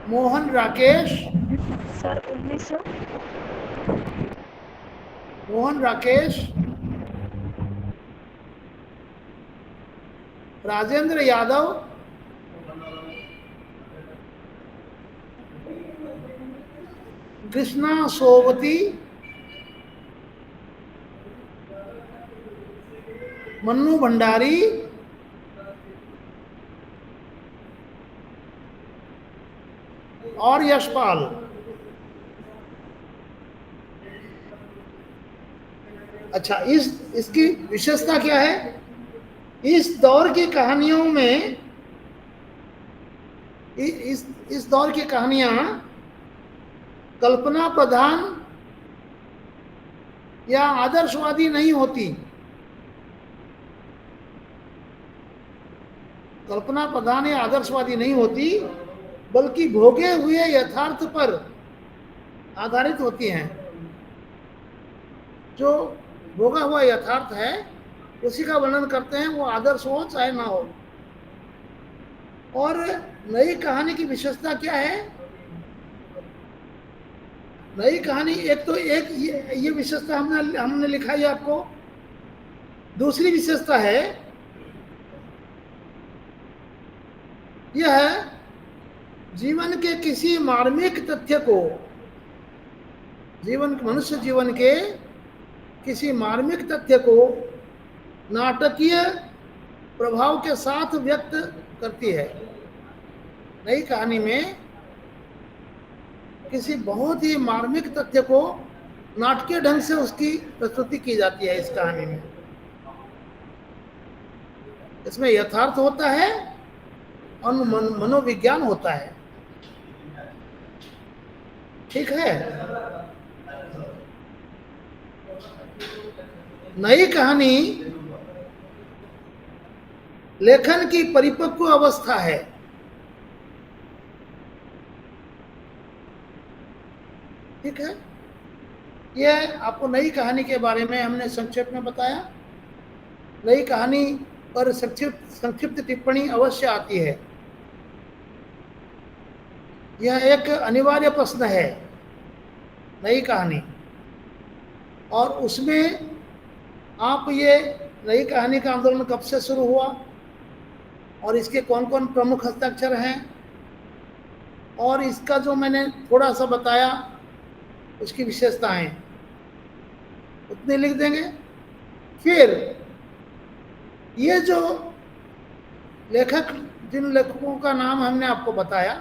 मोहन राकेश, सर 1900, मोहन राकेश, राजेंद्र यादव, कृष्णा सोवती, मन्नू भंडारी, और यशपाल। अच्छा, इसकी विशेषता क्या है? इस दौर की कहानियों में इस दौर की कहानियां कल्पना प्रधान या आदर्शवादी नहीं होती। कल्पना प्रधान या आदर्शवादी नहीं होती, बल्कि भोगे हुए यथार्थ पर आधारित होती हैं। जो भोगा हुआ यथार्थ है उसी का वर्णन करते हैं, वो आदर्श हो चाहे ना हो। और नई कहानी की विशेषता क्या है? नई कहानी ये विशेषता हमने लिखा है आपको। दूसरी विशेषता है यह जीवन के किसी मार्मिक तथ्य को, मनुष्य जीवन के किसी मार्मिक तथ्य को नाटकीय प्रभाव के साथ व्यक्त करती है। नई कहानी में किसी बहुत ही मार्मिक तथ्य को नाटकीय ढंग से उसकी प्रस्तुति की जाती है। इस कहानी में इसमें यथार्थ होता है और मनोविज्ञान होता है। ठीक है। नई कहानी लेखन की परिपक्व अवस्था है। ठीक है। यह आपको नई कहानी के बारे में हमने संक्षेप में बताया। नई कहानी पर संक्षिप्त टिप्पणी अवश्य आती है। यह एक अनिवार्य प्रश्न है, नई कहानी। और उसमें आप ये नई कहानी का आंदोलन कब से शुरू हुआ और इसके कौन कौन प्रमुख हस्ताक्षर हैं, और इसका जो मैंने थोड़ा सा बताया उसकी विशेषताएं, उतने लिख देंगे। फिर ये जो लेखक, जिन लेखकों का नाम हमने आपको बताया,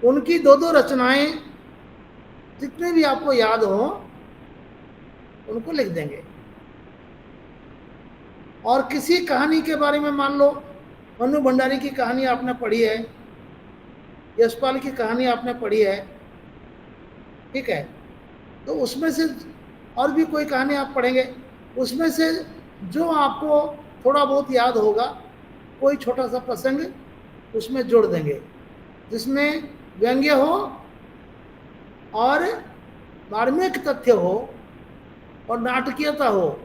उनकी दो दो रचनाएं जितने भी आपको याद हो उनको लिख देंगे। और किसी कहानी के बारे में, मान लो मनु भंडारी की कहानी आपने पढ़ी है, यशपाल की कहानी आपने पढ़ी है, ठीक है, तो उसमें से और भी कोई कहानी आप पढ़ेंगे, उसमें से जो आपको थोड़ा बहुत याद होगा कोई छोटा सा प्रसंग उसमें जोड़ देंगे जिसमें व्यंग्य हो और मार्मिक तथ्य हो और नाटकीयता हो।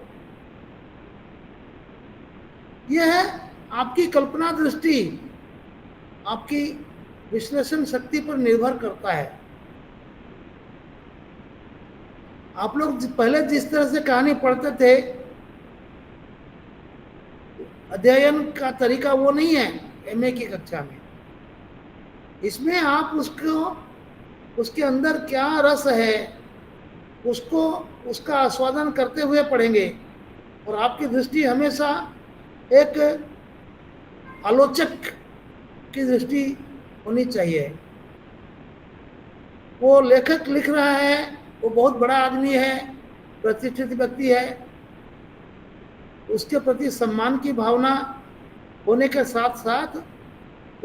यह है आपकी कल्पना दृष्टि, आपकी विश्लेषण शक्ति पर निर्भर करता है। आप लोग पहले जिस तरह से कहानी पढ़ते थे, अध्ययन का तरीका वो नहीं है एमए की कक्षा में। इसमें आप उसको, उसके अंदर क्या रस है उसको, उसका आस्वादन करते हुए पढ़ेंगे और आपकी दृष्टि हमेशा एक आलोचक की दृष्टि होनी चाहिए। वो लेखक लिख रहा है, वो बहुत बड़ा आदमी है, प्रतिष्ठित व्यक्ति है, उसके प्रति सम्मान की भावना होने के साथ साथ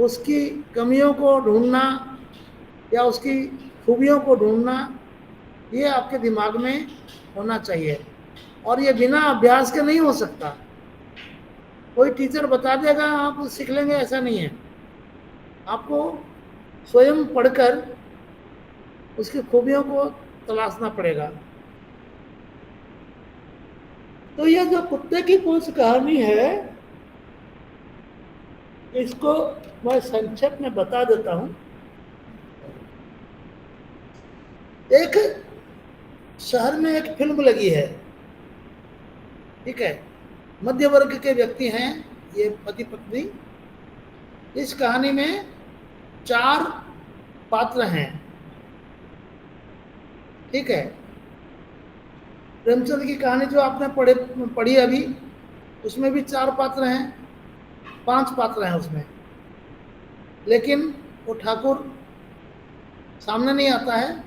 उसकी कमियों को ढूंढना या उसकी खूबियों को ढूंढना, ये आपके दिमाग में होना चाहिए। और ये बिना अभ्यास के नहीं हो सकता। कोई टीचर बता देगा आप सीख लेंगे, ऐसा नहीं है। आपको स्वयं पढ़कर उसकी खूबियों को तलाशना पड़ेगा। तो यह जो कुत्ते की पूंछ कहानी है, इसको मैं संक्षेप में बता देता हूं। एक शहर में एक फिल्म लगी है, ठीक है, मध्य वर्ग के व्यक्ति हैं ये पति पत्नी। इस कहानी में 4 पात्र हैं, ठीक है। प्रेमचंद की कहानी जो आपने पढ़ी अभी, उसमें भी 4 पात्र हैं, 5 पात्र हैं उसमें, लेकिन वो ठाकुर सामने नहीं आता है,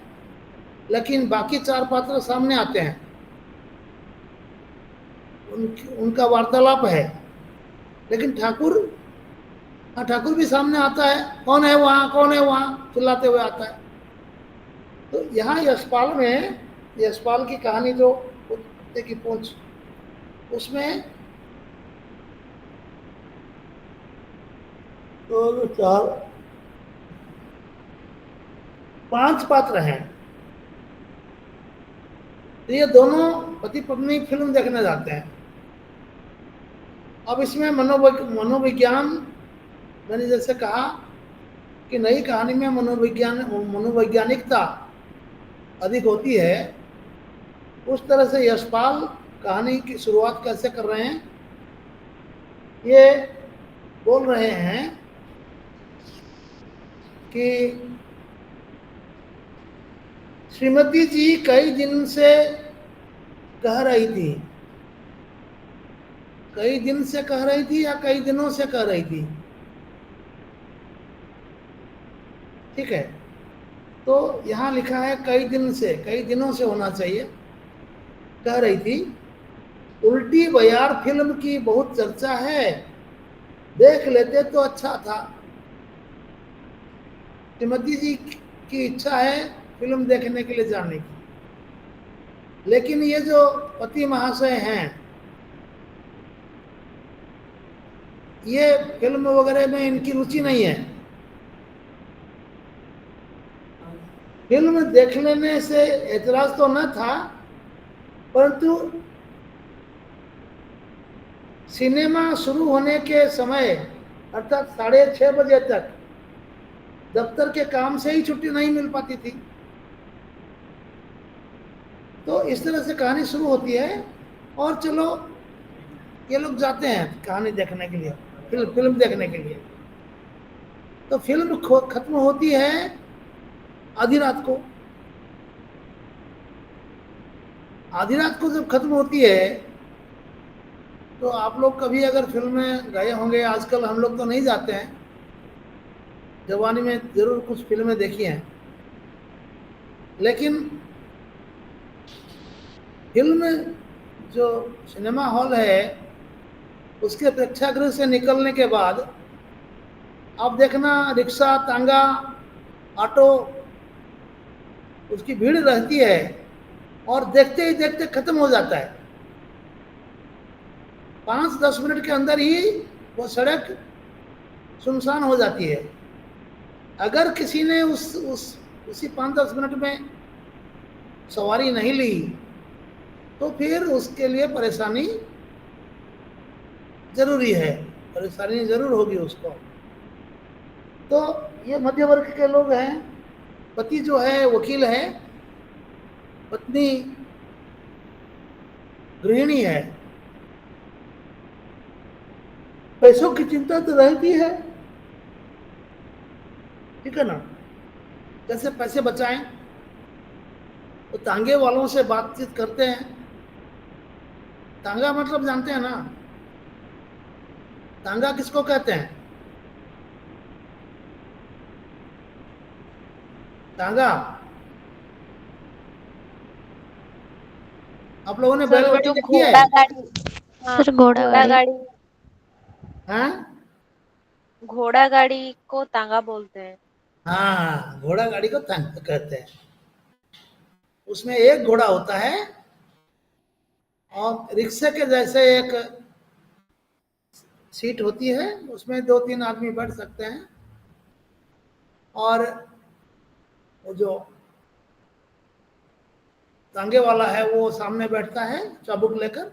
लेकिन बाकी 4 पात्र सामने आते हैं। उनका वार्तालाप है, लेकिन ठाकुर भी सामने आता है, कौन है वहाँ, कौन है वहाँ चिल्लाते हुए आता है। तो यहाँ यशपाल में, यशपाल की कहानी जो कुत्ते की पूंछ, उसमें 2 4 5 पात्र हैं। तो ये दोनों पति पत्नी फिल्म देखने जाते हैं। अब इसमें मनोविज्ञान, मैंने जैसे कहा कि नई कहानी में मनोवैज्ञानिकता अधिक होती है, उस तरह से यशपाल कहानी की शुरुआत कैसे कर रहे हैं, ये बोल रहे हैं कि श्रीमती जी कई दिन से कह रही थी, कई दिन से कह रही थी या कई दिनों से कह रही थी, ठीक है। तो यहाँ लिखा है कई दिन से, कई दिनों से होना चाहिए, कह रही थी उल्टी बयार फिल्म की बहुत चर्चा है, देख लेते तो अच्छा था। श्रीमती जी की इच्छा है फिल्म देखने के लिए जाने की, लेकिन ये जो पति महाशय हैं, ये फिल्म वगैरह में इनकी रुचि नहीं है। फिल्म देख लेने से एतराज तो न था, परंतु सिनेमा शुरू होने के समय अर्थात 6:30 बजे तक दफ्तर के काम से ही छुट्टी नहीं मिल पाती थी। तो इस तरह से कहानी शुरू होती है और चलो ये लोग जाते हैं कहानी देखने के लिए, फिल्म देखने के लिए। तो फिल्म खत्म होती है आधी रात को। आधी रात को जब खत्म होती है तो आप लोग कभी अगर फिल्म में गए होंगे, आजकल हम लोग तो नहीं जाते हैं, जवानी में जरूर कुछ फिल्में देखी हैं, लेकिन फिल्म जो सिनेमा हॉल है उसके प्रेक्षागृह से निकलने के बाद आप देखना रिक्शा, तांगा, ऑटो, उसकी भीड़ रहती है और देखते ही देखते खत्म हो जाता है। 5-10 मिनट के अंदर ही वो सड़क सुनसान हो जाती है। अगर किसी ने उसी 5-10 मिनट में सवारी नहीं ली तो फिर उसके लिए परेशानी जरूरी है, परेशानी जरूर होगी उसको। तो ये मध्य वर्ग के लोग हैं। पति जो है वकील है, पत्नी गृहिणी है। पैसों की चिंता तो रहती है, ठीक है ना। कैसे पैसे बचाएं, तो तांगे वालों से बातचीत करते हैं। तांगा मतलब जानते हैं ना, तांगा किसको कहते हैं? तांगा आप लोगों ने सर वो बैलगाड़ी जो देखी है? घोड़ा गाड़ी, हाँ, सर घोड़ा घोड़ा गाड़ी। गाड़ी, हाँ घोड़ा गाड़ी को तांगा बोलते हैं। हाँ, घोड़ा गाड़ी को तांगा कहते हैं। उसमें एक घोड़ा होता है और रिक्शे के जैसे एक सीट होती है, उसमें 2-3 आदमी बैठ सकते हैं। और वो जो तांगे वाला है वो सामने बैठता है चाबुक लेकर।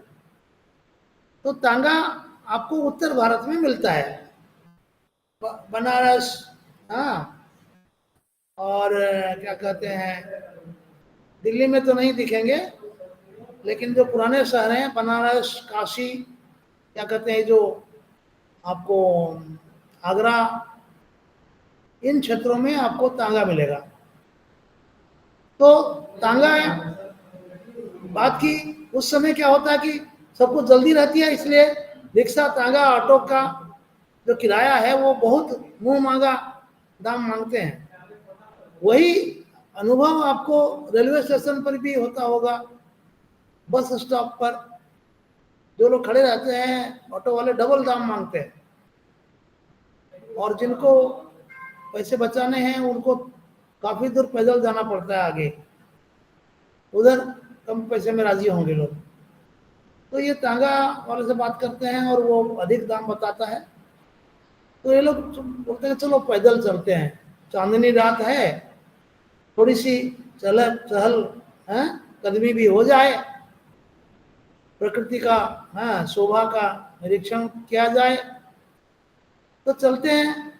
तो तांगा आपको उत्तर भारत में मिलता है, बनारस, हाँ, और क्या कहते हैं, दिल्ली में तो नहीं दिखेंगे, लेकिन जो पुराने शहर हैं बनारस, काशी, क्या कहते हैं, जो आपको आगरा, इन क्षेत्रों में आपको तांगा मिलेगा। तो तांगा बात की, उस समय क्या होता है कि सबको जल्दी रहती है, इसलिए रिक्शा, तांगा, ऑटो का जो किराया है वो बहुत मुंह मांगा दाम मांगते हैं। वही अनुभव आपको रेलवे स्टेशन पर भी होता होगा, बस स्टॉप पर जो लोग खड़े रहते हैं ऑटो वाले डबल दाम मांगते हैं, और जिनको पैसे बचाने हैं उनको काफी दूर पैदल जाना पड़ता है आगे, उधर कम पैसे में राजी होंगे लोग। तो ये तांगा वाले से बात करते हैं और वो अधिक दाम बताता है, तो ये लोग बोलते हैं चलो पैदल चलते हैं, चांदनी रात है, थोड़ी सी चहल कदमी भी हो जाए, प्रकृति का शोभा का निरीक्षण किया जाए। तो चलते हैं।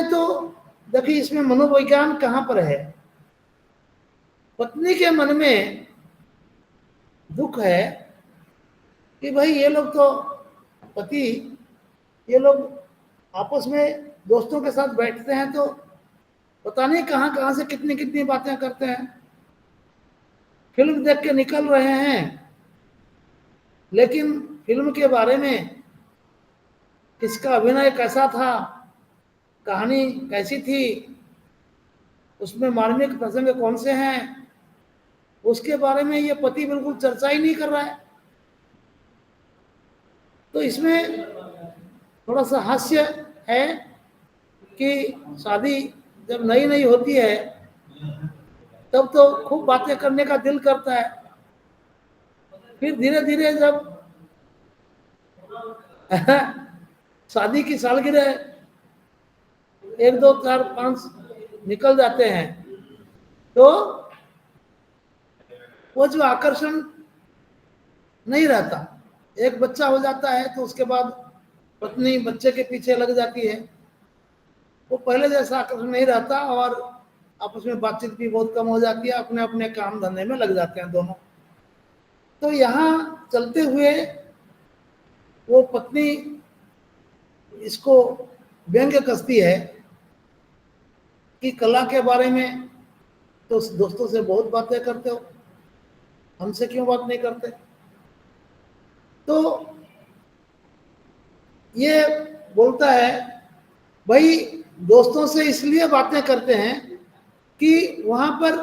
तो देखिए इसमें मनोविज्ञान कहाँ पर है। पत्नी के मन में दुख है कि भाई ये लोग तो पति, ये लोग आपस में दोस्तों के साथ बैठते हैं तो पता नहीं कहाँ कहाँ से कितनी कितनी बातें करते हैं, फिल्म देख के निकल रहे हैं, लेकिन फिल्म के बारे में किसका अभिनय कैसा था, कहानी कैसी थी, उसमें मार्मिक प्रसंग कौन से हैं, उसके बारे में ये पति बिल्कुल चर्चा ही नहीं कर रहा है। तो इसमें थोड़ा सा हास्य है कि शादी जब नई नई होती है तब तो खूब बातें करने का दिल करता है, फिर धीरे धीरे जब शादी की सालगिरह 1, 2, 4, 5 निकल जाते हैं तो वो जो आकर्षण नहीं रहता। एक बच्चा हो जाता है तो उसके बाद पत्नी बच्चे के पीछे लग जाती है, वो पहले जैसा आकर्षण नहीं रहता और आपस में बातचीत भी बहुत कम हो जाती है, अपने अपने काम धंधे में लग जाते हैं दोनों। तो यहाँ चलते हुए वो पत्नी इसको व्यंग्य कसती है कि कला के बारे में तो दोस्तों से बहुत बातें करते हो, हमसे क्यों बात नहीं करते। तो ये बोलता है भाई दोस्तों से इसलिए बातें करते हैं कि वहां पर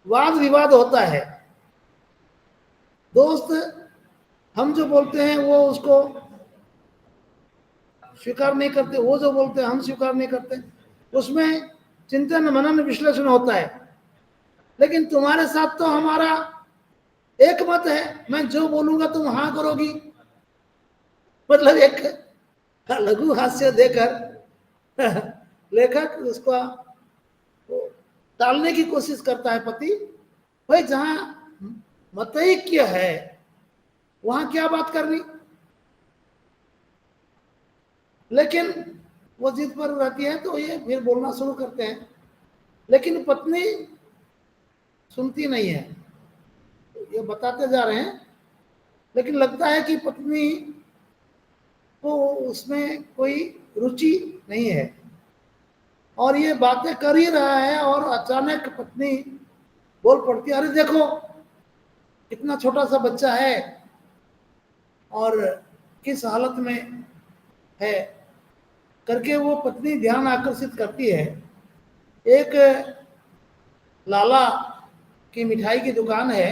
वाद विवाद होता है। दोस्त हम जो बोलते हैं वो उसको स्वीकार नहीं करते, वो जो बोलते हैं हम स्वीकार नहीं करते, उसमें चिंतन मनन विश्लेषण होता है। लेकिन तुम्हारे साथ तो हमारा एक मत है, मैं जो बोलूंगा तुम हाँ करोगी। मतलब एक लघु हास्य देकर लेखक उसका टालने की कोशिश करता है पति। भाई जहां मतैक्य है वहां क्या बात करनी, लेकिन वो जिद पर रहती है तो ये फिर बोलना शुरू करते हैं। लेकिन पत्नी सुनती नहीं है, ये बताते जा रहे हैं। लेकिन लगता है कि पत्नी को उसमें कोई रुचि नहीं है और ये बातें कर ही रहा है और अचानक पत्नी बोल पड़ती है, अरे देखो कितना छोटा सा बच्चा है और किस हालत में है करके वो पत्नी ध्यान आकर्षित करती है। एक लाला की मिठाई की दुकान है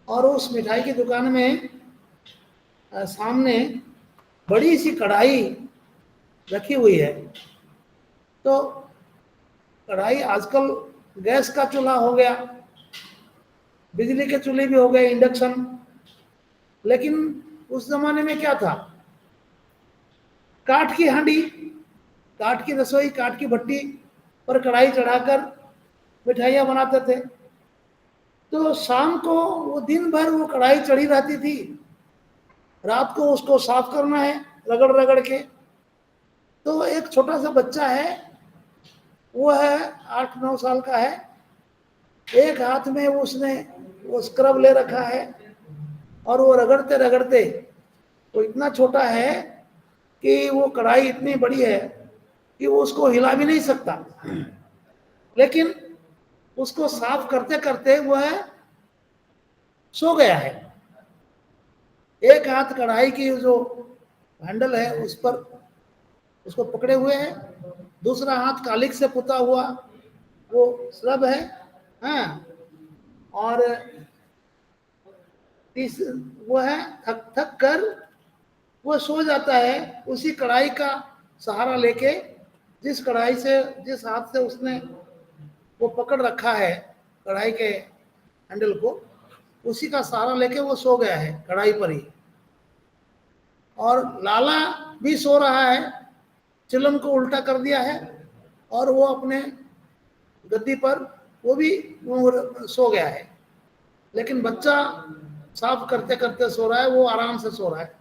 और उस मिठाई की दुकान में सामने बड़ी सी कढ़ाई रखी हुई है। तो कढ़ाई आजकल गैस का चूल्हा हो गया, बिजली के चूल्हे भी हो गए, इंडक्शन। लेकिन उस जमाने में क्या था, काठ की हांडी, काठ की रसोई, काठ की भट्टी पर कढ़ाई चढ़ाकर मिठाइयाँ बनाते थे। तो शाम को वो दिन भर वो कढ़ाई चढ़ी रहती थी, रात को उसको साफ करना है रगड़ रगड़ के। तो एक छोटा सा बच्चा है, वो है 8-9 साल का है, एक हाथ में उसने वो स्क्रब ले रखा है और वो रगड़ते रगड़ते, वो इतना छोटा है कि वो कढ़ाई इतनी बड़ी है कि वो उसको हिला भी नहीं सकता। लेकिन उसको साफ करते करते वह सो गया है। एक हाथ कढ़ाई की जो हैंडल है उस पर उसको पकड़े हुए है, दूसरा हाथ कालिक से पुता हुआ वो स्क्रब है, हाँ, और वो है थक थक कर वो सो जाता है उसी कढ़ाई का सहारा लेके, जिस कढ़ाई से, जिस हाथ से उसने वो पकड़ रखा है कढ़ाई के हैंडल को, उसी का सहारा लेके वो सो गया है कढ़ाई पर ही। और लाला भी सो रहा है, चिलम को उल्टा कर दिया है और वो अपने गद्दी पर वो भी सो गया है। लेकिन बच्चा साफ करते करते सो रहा है, वो आराम से सो रहा है।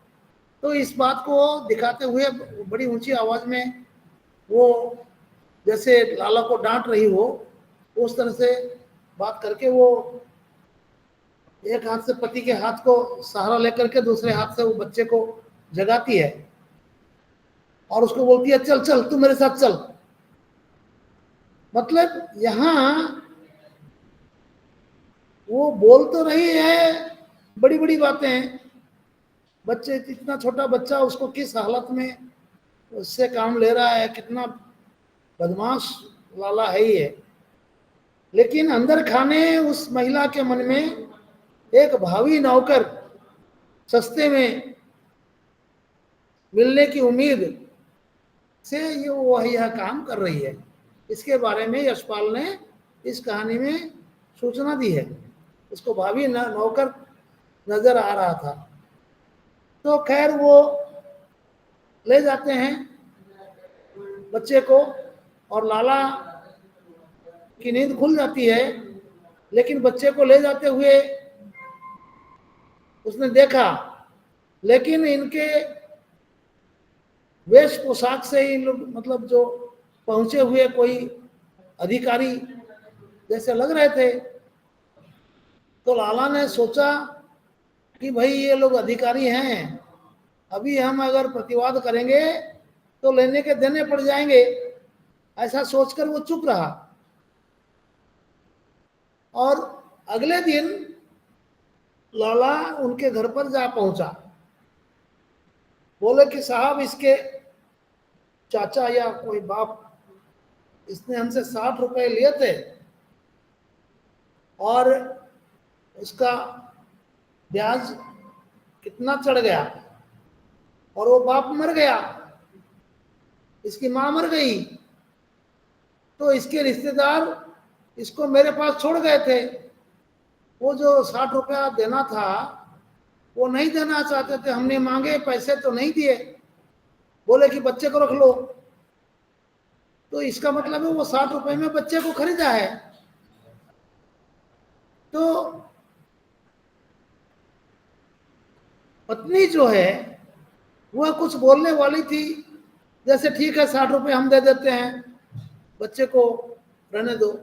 तो इस बात को दिखाते हुए बड़ी ऊंची आवाज में वो जैसे लाला को डांट रही हो उस तरह से बात करके वो एक हाथ से पति के हाथ को सहारा लेकर के दूसरे हाथ से वो बच्चे को जगाती है और उसको बोलती है, चल चल तू मेरे साथ चल। मतलब यहां वो बोल तो रही है बड़ी बड़ी बातें, बच्चे, इतना छोटा बच्चा उसको किस हालत में उससे काम ले रहा है, कितना बदमाश लाला है ये। लेकिन अंदर खाने उस महिला के मन में एक भावी नौकर सस्ते में मिलने की उम्मीद से ये वह यह काम कर रही है। इसके बारे में यशपाल ने इस कहानी में सूचना दी है, उसको भावी नौकर नजर आ रहा था। तो खैर वो ले जाते हैं बच्चे को और लाला की नींद खुल जाती है। लेकिन बच्चे को ले जाते हुए उसने देखा, लेकिन इनके वेश पोशाक से इन लोग मतलब जो पहुंचे हुए कोई अधिकारी जैसे लग रहे थे। तो लाला ने सोचा कि भाई ये लोग अधिकारी हैं, अभी हम अगर प्रतिवाद करेंगे तो लेने के देने पड़ जाएंगे। ऐसा सोचकर वो चुप रहा। और अगले दिन लाला उनके घर पर जा पहुंचा, बोले कि साहब इसके चाचा या कोई बाप, इसने हमसे 60 रुपए लिए थे और उसका ब्याज कितना चढ़ गया और वो बाप मर गया, इसकी माँ मर गई, तो इसके रिश्तेदार इसको मेरे पास छोड़ गए थे। वो जो 60 रुपया देना था वो नहीं देना चाहते थे, हमने मांगे पैसे तो नहीं दिए, बोले कि बच्चे को रख लो। तो इसका मतलब है वो 60 रुपए में बच्चे को खरीदा है। तो पत्नी जो है वह कुछ बोलने वाली थी, जैसे ठीक है 60 रुपए हम दे देते हैं, बच्चे को रहने दो,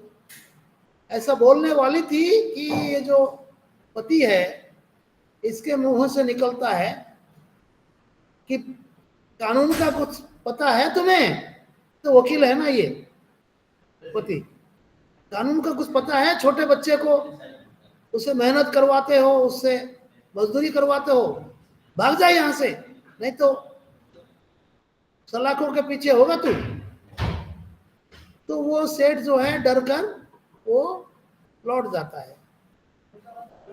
ऐसा बोलने वाली थी कि ये जो पति है इसके मुंह से निकलता है कि कानून का कुछ पता है तुम्हें? तो वकील है ना ये पति, कानून का कुछ पता है? छोटे बच्चे को उसे मेहनत करवाते हो, उससे मजदूरी करवाते हो, भाग जाए यहां से, नहीं तो सलाखों के पीछे होगा तू। तो वो सेठ जो है डर कर वो लौट जाता है।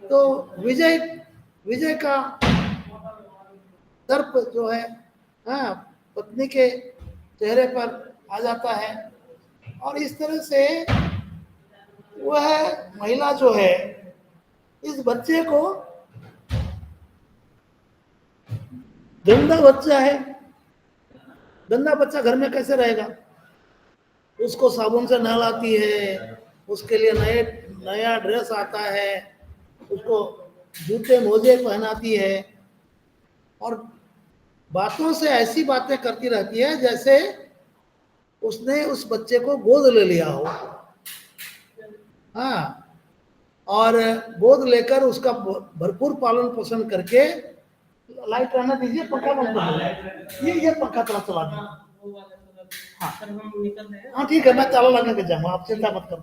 तो विजय का दर्प जो है पत्नी के चेहरे पर आ जाता है और इस तरह से वह महिला जो है इस बच्चे को, गंदा बच्चा है, गंदा बच्चा घर में कैसे रहेगा, उसको साबुन से नहलाती है, उसके लिए नया ड्रेस आता है, उसको जूते मोजे पहनाती है और बातों से ऐसी बातें करती रहती है जैसे उसने उस बच्चे को गोद ले लिया हो। हाँ, और गोद लेकर उसका भरपूर पालन पोषण करके, लाइट रहना दीजिए, पंखा बंद कर दीजिए, ये पंखा थोड़ा चला दीजिए। हाँ ठीक है, मैं ताला लगा के जाऊंगा, आप चिंता मत करो,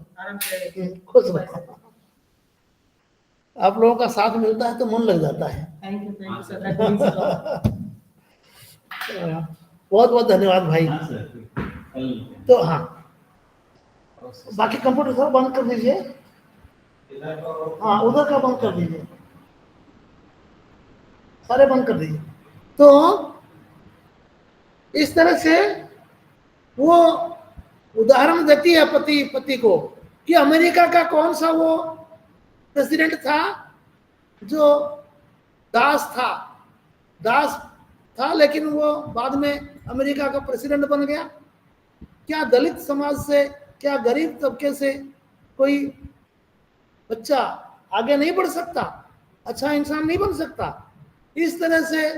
खुश रहो। आप लोगों का साथ मिलता है तो मन लग जाता है। बहुत बहुत धन्यवाद भाई। तो हाँ, बाकी कंप्यूटर सब बंद कर दीजिए, हाँ उधर का बंद कर दीजिए, सारे बंद कर दीजिए। तो इस तरह से वो उदाहरण देती है पति को कि अमेरिका का कौन सा वो प्रेसिडेंट था जो दास था लेकिन वो बाद में अमेरिका का प्रेसिडेंट बन गया। क्या दलित समाज से, क्या गरीब तबके से कोई बच्चा आगे नहीं बढ़ सकता, अच्छा इंसान नहीं बन सकता? इस तरह से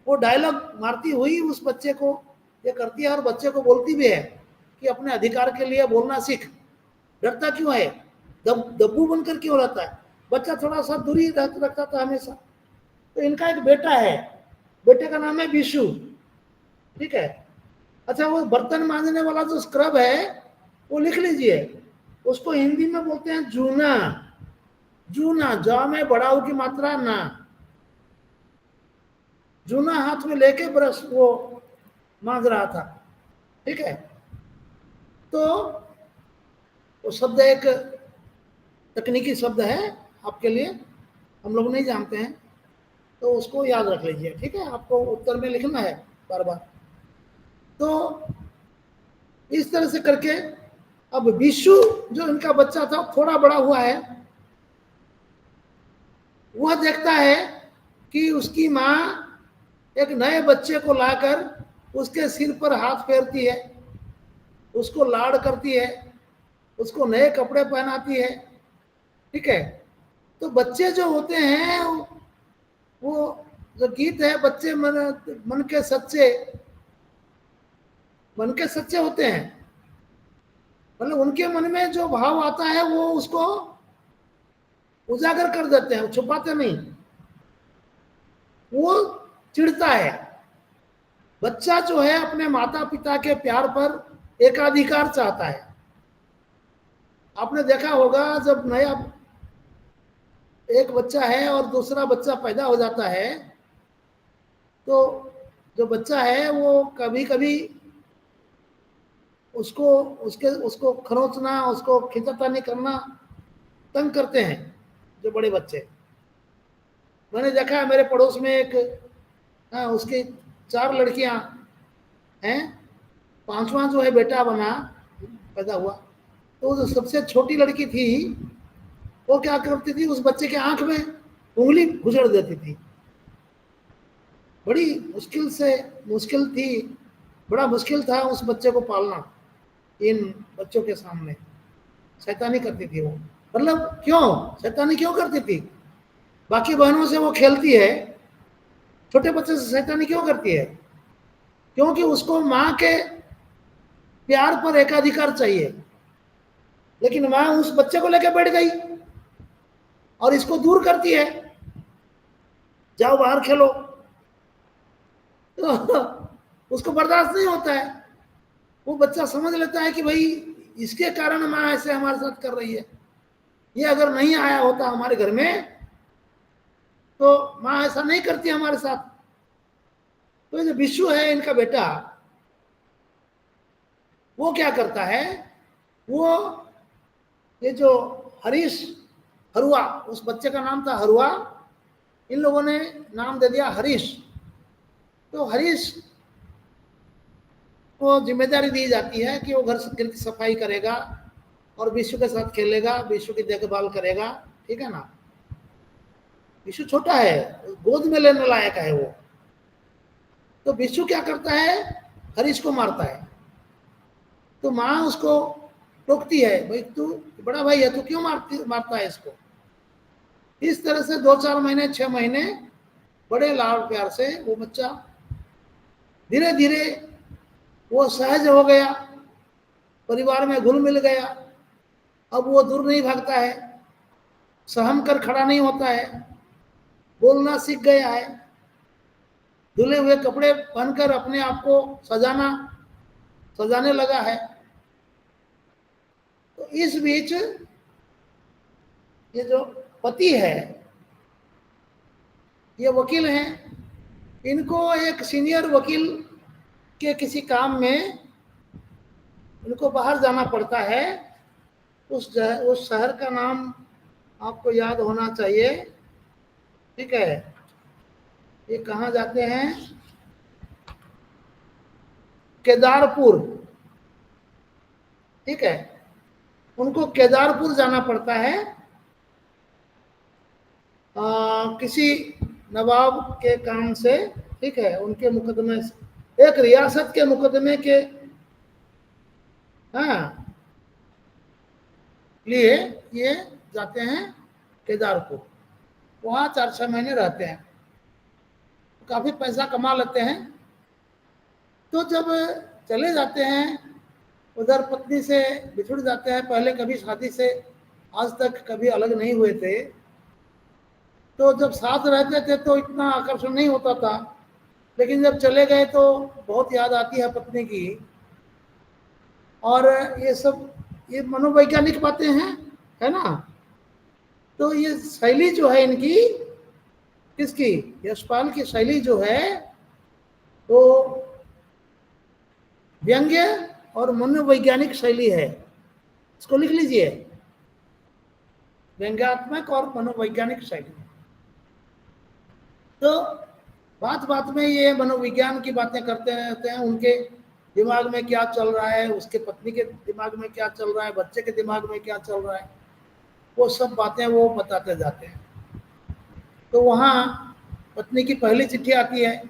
वो डायलॉग मारती हुई उस बच्चे को ये करती है और बच्चे को बोलती भी है कि अपने अधिकार के लिए बोलना सीख, डरता क्यों है, दब्बू बनकर क्यों रहता है? बच्चा थोड़ा सा दूरी रखता था हमेशा। तो इनका एक बेटा है, बेटे का नाम है विशु, ठीक है। अच्छा, वो बर्तन मांजने वाला जो स्क्रब है वो लिख लीजिए, उसको हिंदी में बोलते हैं जूना। जूना, जा में बड़ाऊ की मात्रा ना, जूना हाथ में लेके ब्रश वो मांज रहा था, ठीक है। तो वो शब्द एक तकनीकी शब्द है आपके लिए, हम लोग नहीं जानते हैं, तो उसको याद रख लीजिए, ठीक है। आपको उत्तर में लिखना है बार बार। तो इस तरह से करके अब विशु जो इनका बच्चा था थोड़ा बड़ा हुआ है, वह देखता है कि उसकी माँ एक नए बच्चे को लाकर उसके सिर पर हाथ फेरती है, उसको लाड़ करती है, उसको नए कपड़े पहनाती है, ठीक है। तो बच्चे जो होते हैं वो जो गीत है, बच्चे मन के सच्चे होते हैं, मतलब उनके मन में जो भाव आता है वो उसको उजागर कर देते हैं, छुपाते नहीं। वो चिढ़ता है, बच्चा जो है अपने माता पिता के प्यार पर एकाधिकार चाहता है। आपने देखा होगा जब नया एक बच्चा है और दूसरा बच्चा पैदा हो जाता है, तो जो बच्चा है वो कभी कभी उसको खरोचना, उसको खींचातानी करना, तंग करते हैं जो बड़े बच्चे। मैंने देखा है मेरे पड़ोस में एक, उसकी 4 लड़कियां हैं, 5वां जो है बेटा बना पैदा हुआ, तो जो सबसे छोटी लड़की थी वो क्या करती थी, उस बच्चे के आंख में उंगली घुसड़ देती थी। बड़ी मुश्किल थी, बड़ा मुश्किल था उस बच्चे को पालना इन बच्चों के सामने। शैतानी करती थी वो। मतलब क्यों शैतानी क्यों करती थी? बाकी बहनों से वो खेलती है, छोटे बच्चे से शैतानी क्यों करती है? क्योंकि उसको माँ के प्यार पर एकाधिकार चाहिए। लेकिन माँ उस बच्चे को लेकर बैठ गई और इसको दूर करती है, जाओ बाहर खेलो। तो उसको बर्दाश्त नहीं होता है। वो बच्चा समझ लेता है कि भाई इसके कारण माँ ऐसे हमारे साथ कर रही है, ये अगर नहीं आया होता हमारे घर में तो माँ ऐसा नहीं करती हमारे साथ। तो जो विशु है इनका बेटा, वो क्या करता है, वो ये जो हरुआ, उस बच्चे का नाम था हरुआ, इन लोगों ने नाम दे दिया हरीश। तो हरीश को जिम्मेदारी दी जाती है कि वो घर की सफाई करेगा और विशु के साथ खेलेगा, विशु की देखभाल करेगा, ठीक है ना। विशु छोटा है, गोद में लेने लायक है वो। तो विशु क्या करता है, हरीश को मारता है। तो माँ उसको टोकती है, भाई तू बड़ा भाई है, तू क्यों मारता है इसको। इस तरह से 2-4 महीने 6 महीने बड़े लाड़ प्यार से वो बच्चा धीरे धीरे वो सहज हो गया, परिवार में घुल मिल गया। अब वो दूर नहीं भागता है, सहम कर खड़ा नहीं होता है, बोलना सीख गया है, धुले हुए कपड़े पहनकर अपने आप को सजाने लगा है। तो इस बीच ये जो पति है, ये वकील हैं, इनको एक सीनियर वकील के किसी काम में इनको बाहर जाना पड़ता है। उस शहर का नाम आपको याद होना चाहिए, ठीक है। ये कहाँ जाते हैं, केदारपुर, ठीक है। उनको केदारपुर जाना पड़ता है किसी नवाब के काम से, ठीक है। उनके मुकदमे से, एक रियासत के मुकदमे के लिए ये जाते हैं केदारपुर। वहाँ 4-6 महीने रहते हैं, काफी पैसा कमा लेते हैं। तो जब चले जाते हैं उधर, पत्नी से बिछुड़ जाते हैं। पहले कभी शादी से आज तक कभी अलग नहीं हुए थे, तो जब साथ रहते थे तो इतना आकर्षण नहीं होता था, लेकिन जब चले गए तो बहुत याद आती है पत्नी की। और ये सब ये मनोवैज्ञानिक बातें हैं, है ना। तो ये शैली जो है इनकी, किसकी, यशपाल की शैली जो है वो व्यंग्य और मनोवैज्ञानिक शैली है। इसको लिख लीजिए, व्यंग्यात्मक और मनोवैज्ञानिक शैली। तो बात बात में ये मनोविज्ञान की बातें करते रहते हैं, उनके दिमाग में क्या चल रहा है, उसके पत्नी के दिमाग में क्या चल रहा है, बच्चे के दिमाग में क्या चल रहा है, वो सब बातें वो बताते जाते हैं। तो वहाँ पत्नी की पहली चिट्ठी आती है,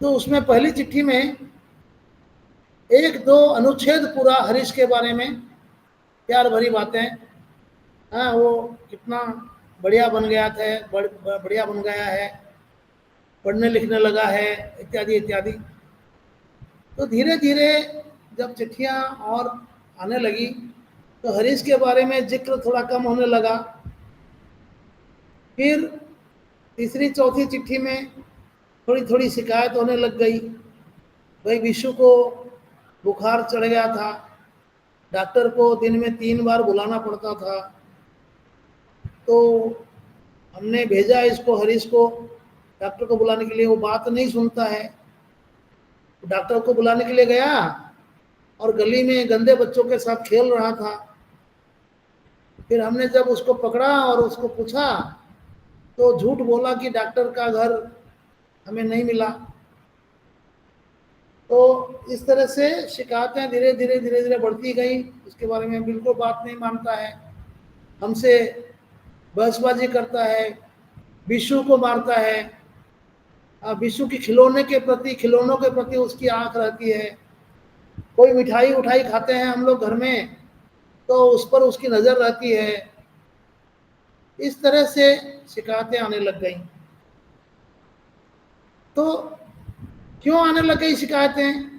तो उसमें पहली चिट्ठी में 1-2 अनुच्छेद पूरा हरीश के बारे में प्यार भरी बातें। वो कितना बढ़िया बन गया था, बढ़िया बन गया है, पढ़ने लिखने लगा है, इत्यादि इत्यादि। तो धीरे धीरे जब चिट्ठियाँ और आने लगी तो हरीश के बारे में जिक्र थोड़ा कम होने लगा। फिर तीसरी चौथी चिट्ठी में थोड़ी थोड़ी शिकायत होने लग गई। भाई विशु को बुखार चढ़ गया था, डॉक्टर को दिन में 3 बार बुलाना पड़ता था। तो हमने भेजा इसको, हरीश को, डॉक्टर को बुलाने के लिए। वो बात नहीं सुनता है। डॉक्टर को बुलाने के लिए गया और गली में गंदे बच्चों के साथ खेल रहा था। फिर हमने जब उसको पकड़ा और उसको पूछा तो झूठ बोला कि डॉक्टर का घर हमें नहीं मिला। तो इस तरह से शिकायतें धीरे धीरे बढ़ती गई। उसके बारे में बिल्कुल बात नहीं मानता है, हमसे बहसबाजी करता है, विशु को मारता है। विशु की खिलौनों के प्रति उसकी आंख रहती है। कोई मिठाई उठाई खाते हैं हम लोग घर में तो उस पर उसकी नजर रहती है। इस तरह से शिकायतें आने लग गई। तो क्यों आने लग गई शिकायतें?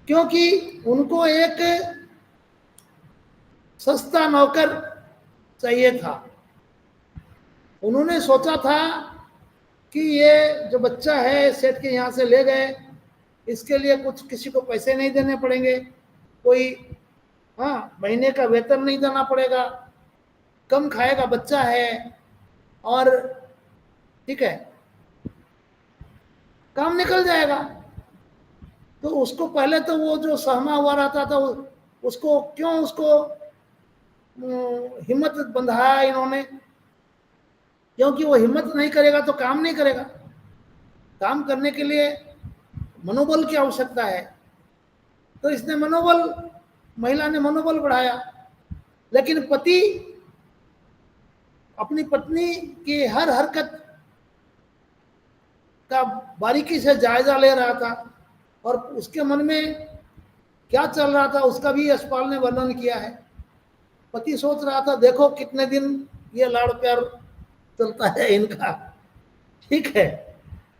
क्योंकि उनको एक सस्ता नौकर चाहिए था। उन्होंने सोचा था कि ये जो बच्चा है सेठ के यहाँ से ले गए, इसके लिए कुछ किसी को पैसे नहीं देने पड़ेंगे, कोई महीने का वेतन नहीं देना पड़ेगा, कम खाएगा बच्चा है और ठीक है काम निकल जाएगा। तो उसको पहले तो वो जो सहमा हुआ रहता था उसको क्यों हिम्मत बंधाया इन्होंने? क्योंकि वो हिम्मत नहीं करेगा तो काम नहीं करेगा। काम करने के लिए मनोबल की आवश्यकता है। तो इसने महिला ने मनोबल बढ़ाया। लेकिन पति अपनी पत्नी की हर हरकत का बारीकी से जायजा ले रहा था और उसके मन में क्या चल रहा था उसका भी यशपाल ने वर्णन किया है। पति सोच रहा था देखो कितने दिन ये लाड़ प्यार चलता है इनका, ठीक है।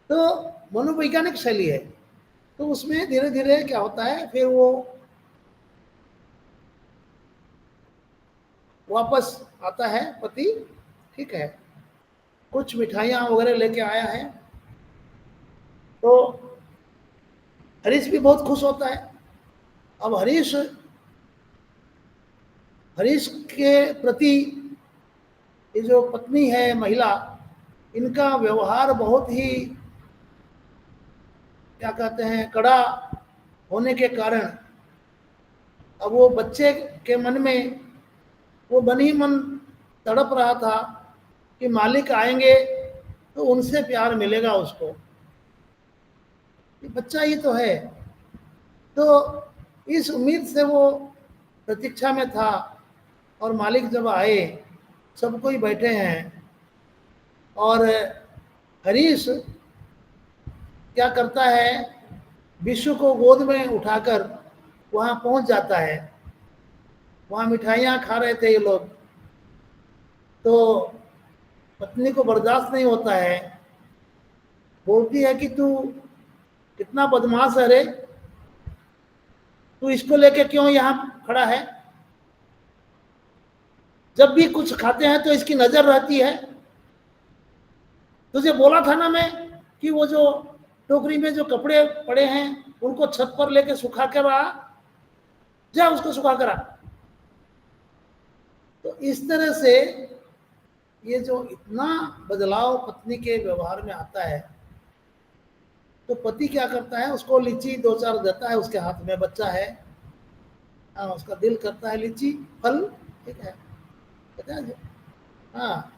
तो मनोवैज्ञानिक शैली है। तो उसमें धीरे धीरे क्या होता है, फिर वो वापस आता है पति, ठीक है, कुछ मिठाइयाँ वगैरह लेके आया है। तो हरीश भी बहुत खुश होता है। अब हरीश के प्रति ये जो पत्नी है महिला, इनका व्यवहार बहुत ही क्या कहते हैं कड़ा होने के कारण अब वो बच्चे के मन में वो मन ही मन तड़प रहा था कि मालिक आएंगे तो उनसे प्यार मिलेगा उसको, ये बच्चा ही तो है। तो इस उम्मीद से वो प्रतीक्षा में था और मालिक जब आए, सब कोई बैठे हैं और हरीश क्या करता है, विशु को गोद में उठाकर वहाँ पहुँच जाता है। वहाँ मिठाइयाँ खा रहे थे ये लोग। तो पत्नी को बर्दाश्त नहीं होता है, बोलती है कि तू कितना बदमाश है रे, तू इसको लेके क्यों यहाँ खड़ा है? जब भी कुछ खाते हैं तो इसकी नजर रहती है। तुझे बोला था ना मैं कि वो जो टोकरी में जो कपड़े पड़े हैं उनको छत पर लेके सुखा कर आ, जा उसको सुखा कर आ। तो इस तरह से ये जो इतना बदलाव पत्नी के व्यवहार में आता है, तो पति क्या करता है, उसको लीची 2-4 देता है, उसके हाथ में बच्चा है, उसका दिल करता है लीची फल, ठीक है, कहता है। हाँ,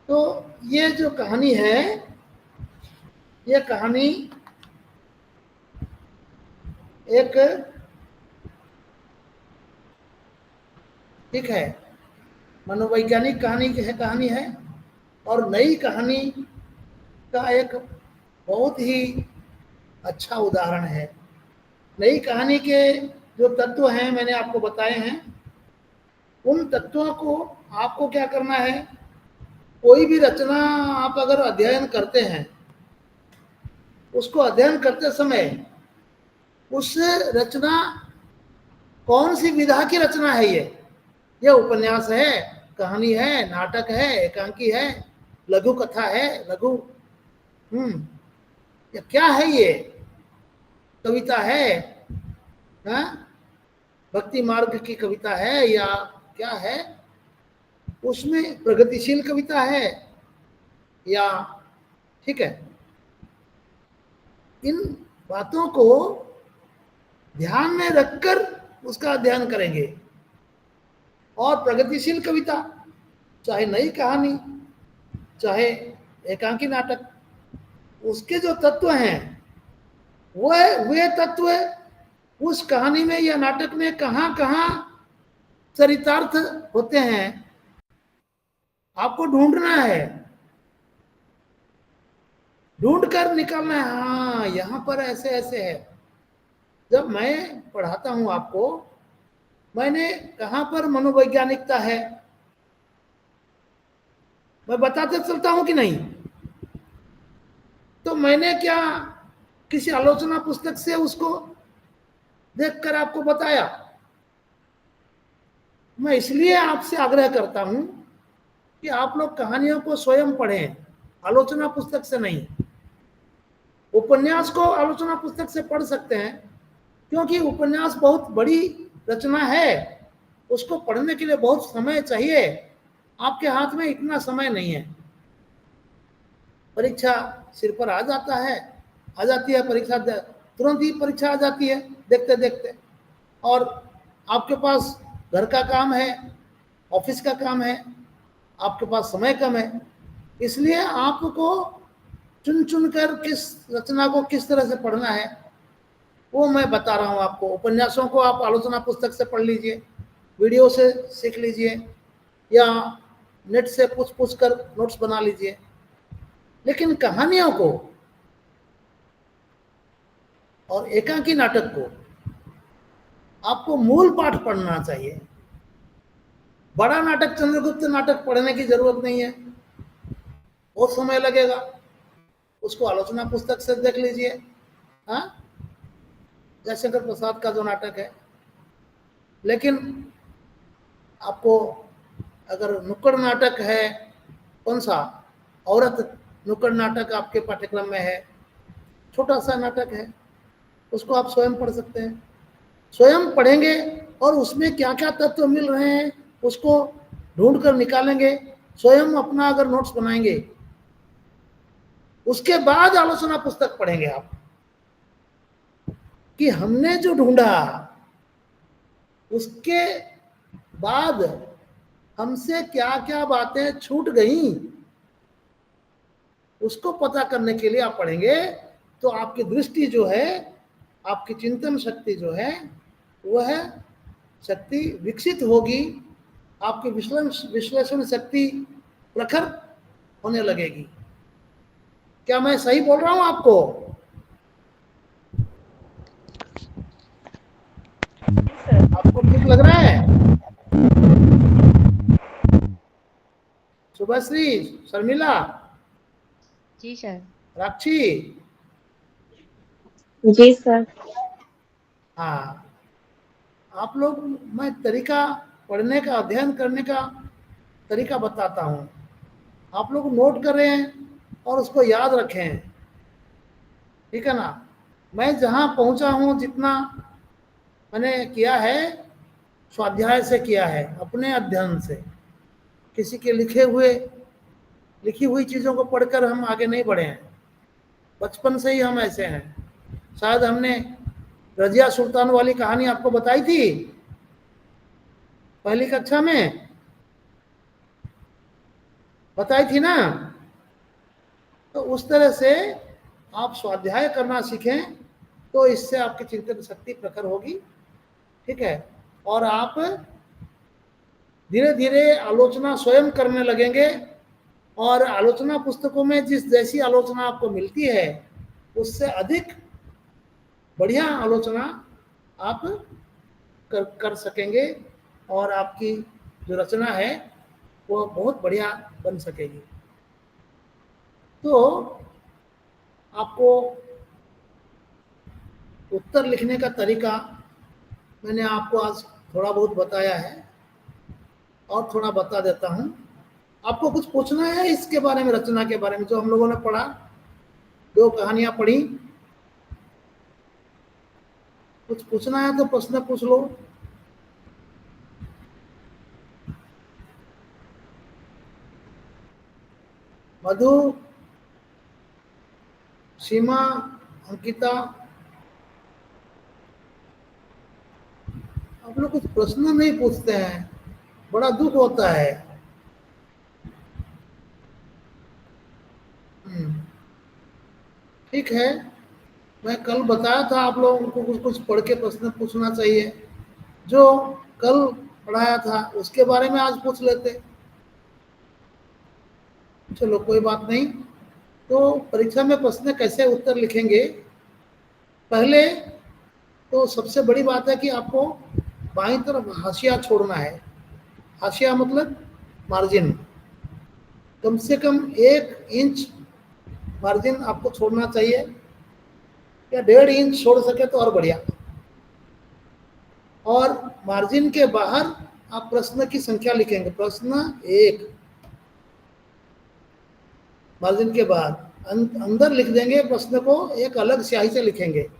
तो ये जो कहानी है, ये कहानी एक ठीक है मनोवैज्ञानिक कहानी है और नई कहानी का एक बहुत ही अच्छा उदाहरण है। नई कहानी के जो तत्व हैं मैंने आपको बताए हैं, उन तत्वों को आपको क्या करना है, कोई भी रचना आप अगर अध्ययन करते हैं, उसको अध्ययन करते समय उस रचना कौन सी विधा की रचना है, ये उपन्यास है, कहानी है, नाटक है, एकांकी है, लघु कथा है, लघु या क्या है, ये कविता है, भक्ति मार्ग की कविता है या क्या है, उसमें प्रगतिशील कविता है या, ठीक है। इन बातों को ध्यान में रखकर उसका अध्ययन करेंगे। और प्रगतिशील कविता, चाहे नई कहानी, चाहे एकांकी नाटक, उसके जो तत्व हैं वे तत्व उस कहानी में या नाटक में कहां कहां चरितार्थ होते हैं, आपको ढूंढना है, ढूंढ कर निकालना है। हाँ, यहां पर ऐसे ऐसे है। जब मैं पढ़ाता हूं आपको, मैंने कहां पर मनोवैज्ञानिकता है मैं बताते चलता हूं कि नहीं? तो मैंने क्या किसी आलोचना पुस्तक से उसको देखकर आपको बताया? मैं इसलिए आपसे आग्रह करता हूं कि आप लोग कहानियों को स्वयं पढ़ें, आलोचना पुस्तक से नहीं। उपन्यास को आलोचना पुस्तक से पढ़ सकते हैं, क्योंकि उपन्यास बहुत बड़ी रचना है, उसको पढ़ने के लिए बहुत समय चाहिए। आपके हाथ में इतना समय नहीं है। परीक्षा सिर पर आ जाती है परीक्षा, तुरंत ही परीक्षा आ जाती है देखते देखते, और आपके पास घर का काम है, ऑफिस का काम है, आपके पास समय कम है। इसलिए आपको चुन चुन कर किस रचना को किस तरह से पढ़ना है वो मैं बता रहा हूं आपको। उपन्यासों को आप आलोचना पुस्तक से पढ़ लीजिए, वीडियो से सीख लीजिए, या नेट से पूछ कर नोट्स बना लीजिए। लेकिन कहानियों को और एकांकी नाटक को आपको मूल पाठ पढ़ना चाहिए। बड़ा नाटक, चंद्रगुप्त नाटक पढ़ने की जरूरत नहीं है, बहुत समय लगेगा, उसको आलोचना पुस्तक से देख लीजिए। हाँ, जयशंकर प्रसाद का जो नाटक है। लेकिन आपको अगर नुक्कड़ नाटक है, कौन सा, औरत नुक्कड़ नाटक आपके पाठ्यक्रम में है, छोटा सा नाटक है, उसको आप स्वयं पढ़ सकते हैं। स्वयं पढ़ेंगे और उसमें क्या क्या तत्व मिल रहे हैं उसको ढूंढ कर निकालेंगे, स्वयं अपना अगर नोट्स बनाएंगे, उसके बाद आलोचना पुस्तक पढ़ेंगे आप कि हमने जो ढूंढा, उसके बाद हमसे क्या क्या बातें छूट गई, उसको पता करने के लिए आप पढ़ेंगे। तो आपकी दृष्टि जो है, आपकी चिंतन शक्ति जो है, वह शक्ति विकसित होगी, आपकी विश्लेषण शक्ति प्रखर होने लगेगी। क्या मैं सही बोल रहा हूं आपको? आपको ठीक लग रहा है? शुभश्री, शर्मिला, जी सर। राक्षी, जी सर। हाँ, आप लोग, मैं तरीका पढ़ने का, अध्ययन करने का तरीका बताता हूं, आप लोग नोट करें और उसको याद रखें, ठीक है ना? मैं जहां पहुंचा हूं, जितना मैंने किया है, स्वाध्याय से किया है, अपने अध्ययन से। किसी के लिखी हुई चीजों को पढ़कर हम आगे नहीं बढ़े हैं, बचपन से ही हम ऐसे हैं। शायद हमने रजिया सुल्तान वाली कहानी आपको बताई थी पहली कक्षा में, बताई थी ना? तो उस तरह से आप स्वाध्याय करना सीखें, तो इससे आपकी चिंतन शक्ति प्रखर होगी, ठीक है? और आप धीरे धीरे आलोचना स्वयं करने लगेंगे, और आलोचना पुस्तकों में जिस जैसी आलोचना आपको मिलती है, उससे अधिक बढ़िया आलोचना आप कर सकेंगे, और आपकी जो रचना है वो बहुत बढ़िया बन सकेगी। तो आपको उत्तर लिखने का तरीका मैंने आपको आज थोड़ा बहुत बताया है, और थोड़ा बता देता हूं। आपको कुछ पूछना है इसके बारे में, रचना के बारे में, जो हम लोगों ने पढ़ा, 2 कहानियां पढ़ी? कुछ पूछना है तो प्रश्न पूछ लो। मधु, सीमा, अंकिता, आप लोग कुछ प्रश्न नहीं पूछते हैं, बड़ा दुख होता है। ठीक है, मैं कल बताया था आप लोगों को कुछ कुछ पढ़ के प्रश्न पूछना चाहिए। जो कल पढ़ाया था उसके बारे में आज पूछ लेते। चलो कोई बात नहीं। तो परीक्षा में प्रश्न कैसे उत्तर लिखेंगे, पहले तो सबसे बड़ी बात है कि आपको बाईं तरफ हाशिया छोड़ना है। हाशिया मतलब मार्जिन, कम से कम 1 इंच मार्जिन आपको छोड़ना चाहिए, या 1.5 इंच छोड़ सके तो और बढ़िया। और मार्जिन के बाहर आप प्रश्न की संख्या लिखेंगे, प्रश्न 1 मार्जिन के बाहर। अंदर लिख देंगे प्रश्न को, एक अलग स्याही से लिखेंगे।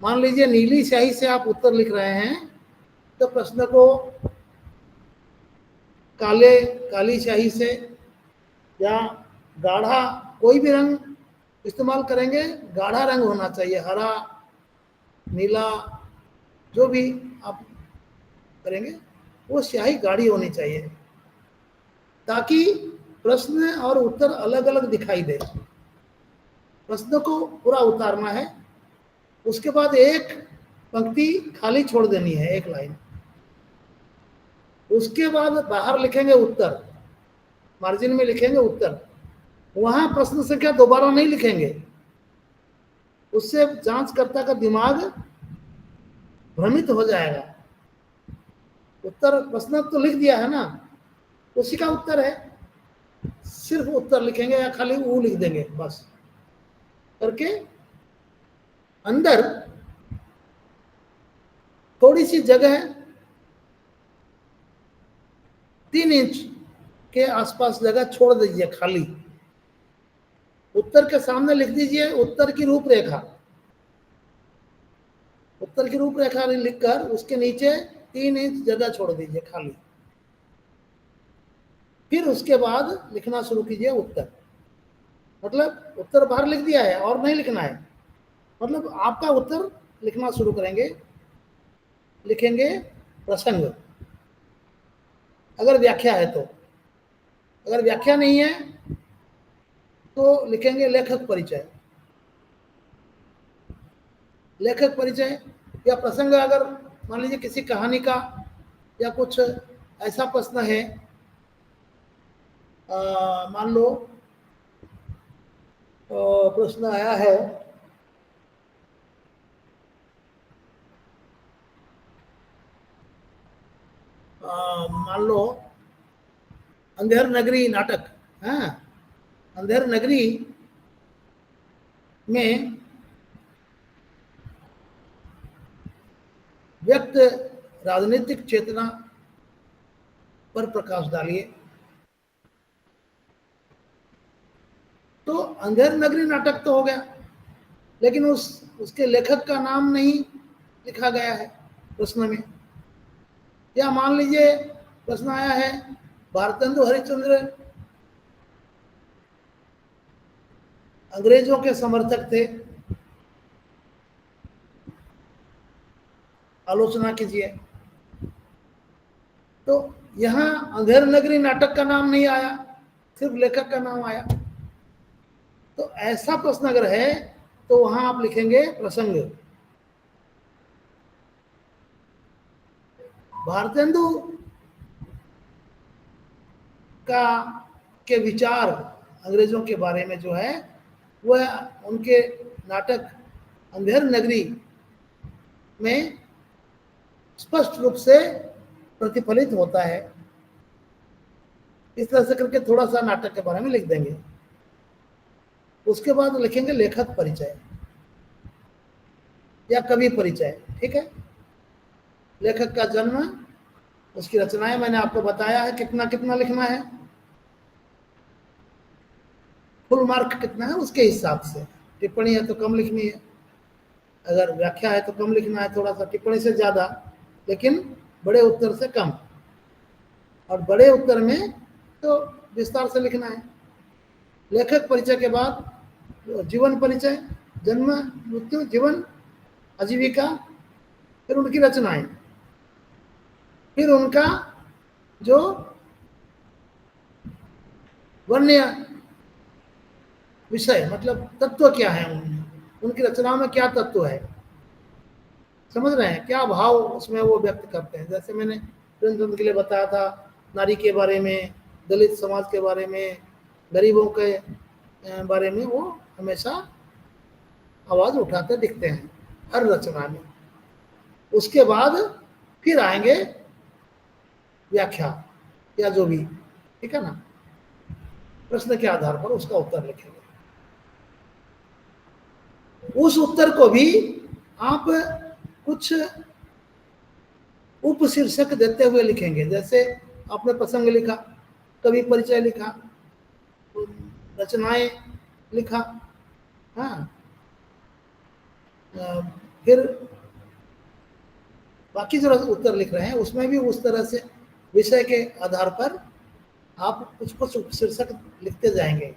मान लीजिए नीली स्याही से आप उत्तर लिख रहे हैं, तो प्रश्न को काली स्याही से या गाढ़ा कोई भी रंग इस्तेमाल करेंगे, गाढ़ा रंग होना चाहिए, हरा, नीला, जो भी आप करेंगे वो स्याही गाढ़ी होनी चाहिए, ताकि प्रश्न और उत्तर अलग अलग दिखाई दे। प्रश्न को पूरा उतारना है, उसके बाद एक पंक्ति खाली छोड़ देनी है, एक लाइन। उसके बाद बाहर लिखेंगे उत्तर, मार्जिन में लिखेंगे उत्तर। वहां प्रश्न संख्या दोबारा नहीं लिखेंगे, उससे जांचकर्ता का दिमाग भ्रमित हो जाएगा। उत्तर प्रश्न तो लिख दिया है ना, उसी का उत्तर है, सिर्फ उत्तर लिखेंगे या खाली वो लिख देंगे बस करके। अंदर थोड़ी सी जगह 3 इंच के आसपास जगह छोड़ दीजिए खाली। उत्तर के सामने लिख दीजिए उत्तर की रूपरेखा। उत्तर की रूपरेखा लिखकर उसके नीचे 3 इंच जगह छोड़ दीजिए खाली। फिर उसके बाद लिखना शुरू कीजिए उत्तर। मतलब उत्तर बाहर लिख दिया है और नहीं लिखना है, मतलब आपका उत्तर लिखना शुरू करेंगे। लिखेंगे प्रसंग, अगर व्याख्या है तो। अगर व्याख्या नहीं है तो लिखेंगे लेखक परिचय। लेखक परिचय या प्रसंग, अगर मान लीजिए किसी कहानी का या कुछ ऐसा प्रश्न है, मान लो प्रश्न आया है मान लो अंधेर नगरी नाटक। हाँ, अंधेर नगरी में व्यक्त राजनीतिक चेतना पर प्रकाश डालिए। तो अंधेर नगरी नाटक तो हो गया, लेकिन उसके लेखक का नाम नहीं लिखा गया है प्रश्न में। या मान लीजिए प्रश्न आया है भारतेंदु हरिश्चंद्र अंग्रेजों के समर्थक थे, आलोचना कीजिए। तो यहाँ अंधेर नगरी नाटक का नाम नहीं आया, सिर्फ लेखक का नाम आया। तो ऐसा प्रश्न अगर है तो वहां आप लिखेंगे प्रसंग। भारतेंदु के विचार अंग्रेजों के बारे में जो है वह उनके नाटक अंधेर नगरी में स्पष्ट रूप से प्रतिफलित होता है। इस तरह से करके थोड़ा सा नाटक के बारे में लिख देंगे। उसके बाद लिखेंगे लेखक परिचय या कवि परिचय। ठीक है, लेखक का जन्म, उसकी रचनाएं मैंने आपको बताया है कितना कितना लिखना है, फुल मार्क कितना है उसके हिसाब से। टिप्पणी है तो कम लिखनी है, अगर व्याख्या है तो कम लिखना है, थोड़ा सा टिप्पणी से ज्यादा, लेकिन बड़े उत्तर से कम। और बड़े उत्तर में तो विस्तार से लिखना है। लेखक परिचय के बाद जीवन परिचय, जन्म, मृत्यु, जीवन, आजीविका, फिर उनकी रचनाएं। फिर उनका जो वर्ण्य विषय मतलब तत्व क्या है, उनकी रचना में क्या तत्व है, समझ रहे हैं, क्या भाव उसमें वो व्यक्त करते हैं। जैसे मैंने प्रेमचंद के लिए बताया था, नारी के बारे में, दलित समाज के बारे में, गरीबों के बारे में वो हमेशा आवाज उठाते दिखते हैं हर रचना में। उसके बाद फिर आएंगे व्याख्या या जो भी, ठीक है ना, प्रश्न के आधार पर उसका उत्तर लिखेंगे। उस उत्तर को भी आप कुछ उपशीर्षक देते हुए लिखेंगे। जैसे आपने प्रसंग लिखा, कवि परिचय लिखा, रचनाएं लिखा, हाँ, फिर बाकी जो उत्तर लिख रहे हैं उसमें भी उस तरह से विषय के आधार पर आप कुछ कुछ उपशीर्षक लिखते जाएंगे।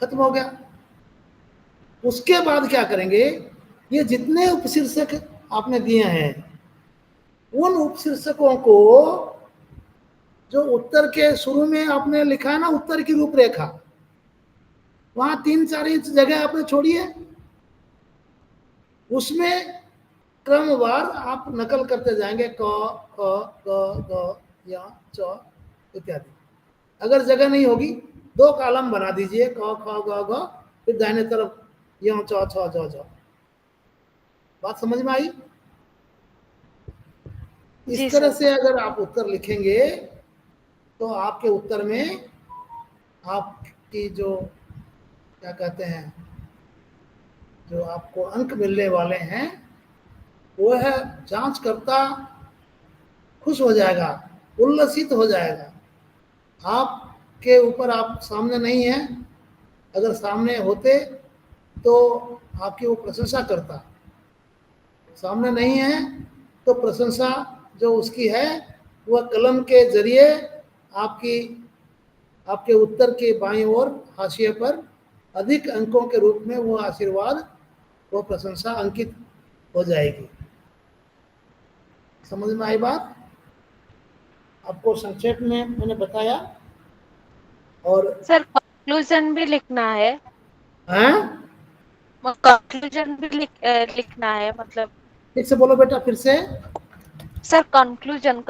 खत्म हो गया। उसके बाद क्या करेंगे, ये जितने उपशीर्षक आपने दिए हैं उन उपशीर्षकों को, जो उत्तर के शुरू में आपने लिखा है ना उत्तर की रूपरेखा, वहां 3-4 इंच जगह आपने छोड़ी है, उसमें क्रमवार आप नकल करते जाएंगे, क ख ग ग या च इत्यादि। अगर जगह नहीं होगी 2 कॉलम बना दीजिए, क ख ग घ, फिर दाहिने तरफ य च छ ज झ। बात समझ में आई? इस तरह से अगर आप उत्तर लिखेंगे तो आपके उत्तर में आपकी जो क्या कहते हैं, जो आपको अंक मिलने वाले हैं वो है जांचकर्ता खुश हो जाएगा, उल्लसित हो जाएगा। आपके ऊपर आप सामने नहीं है, अगर सामने होते तो आपकी वो प्रशंसा करता, सामने नहीं है तो प्रशंसा जो उसकी है वह कलम के जरिए आपके उत्तर के बाईं ओर हाशिए पर अधिक अंकों के रूप में वो आशीर्वाद, वो प्रशंसा अंकित हो जाएगी। समझ में आई बात? आपको संक्षेप में मैंने बताया। और सर कंक्लूजन भी लिखना है? हैं? कंक्लूजन भी लिखना है मतलब? ठीक से बोलो बेटा, फिर से। सर कंक्लूजन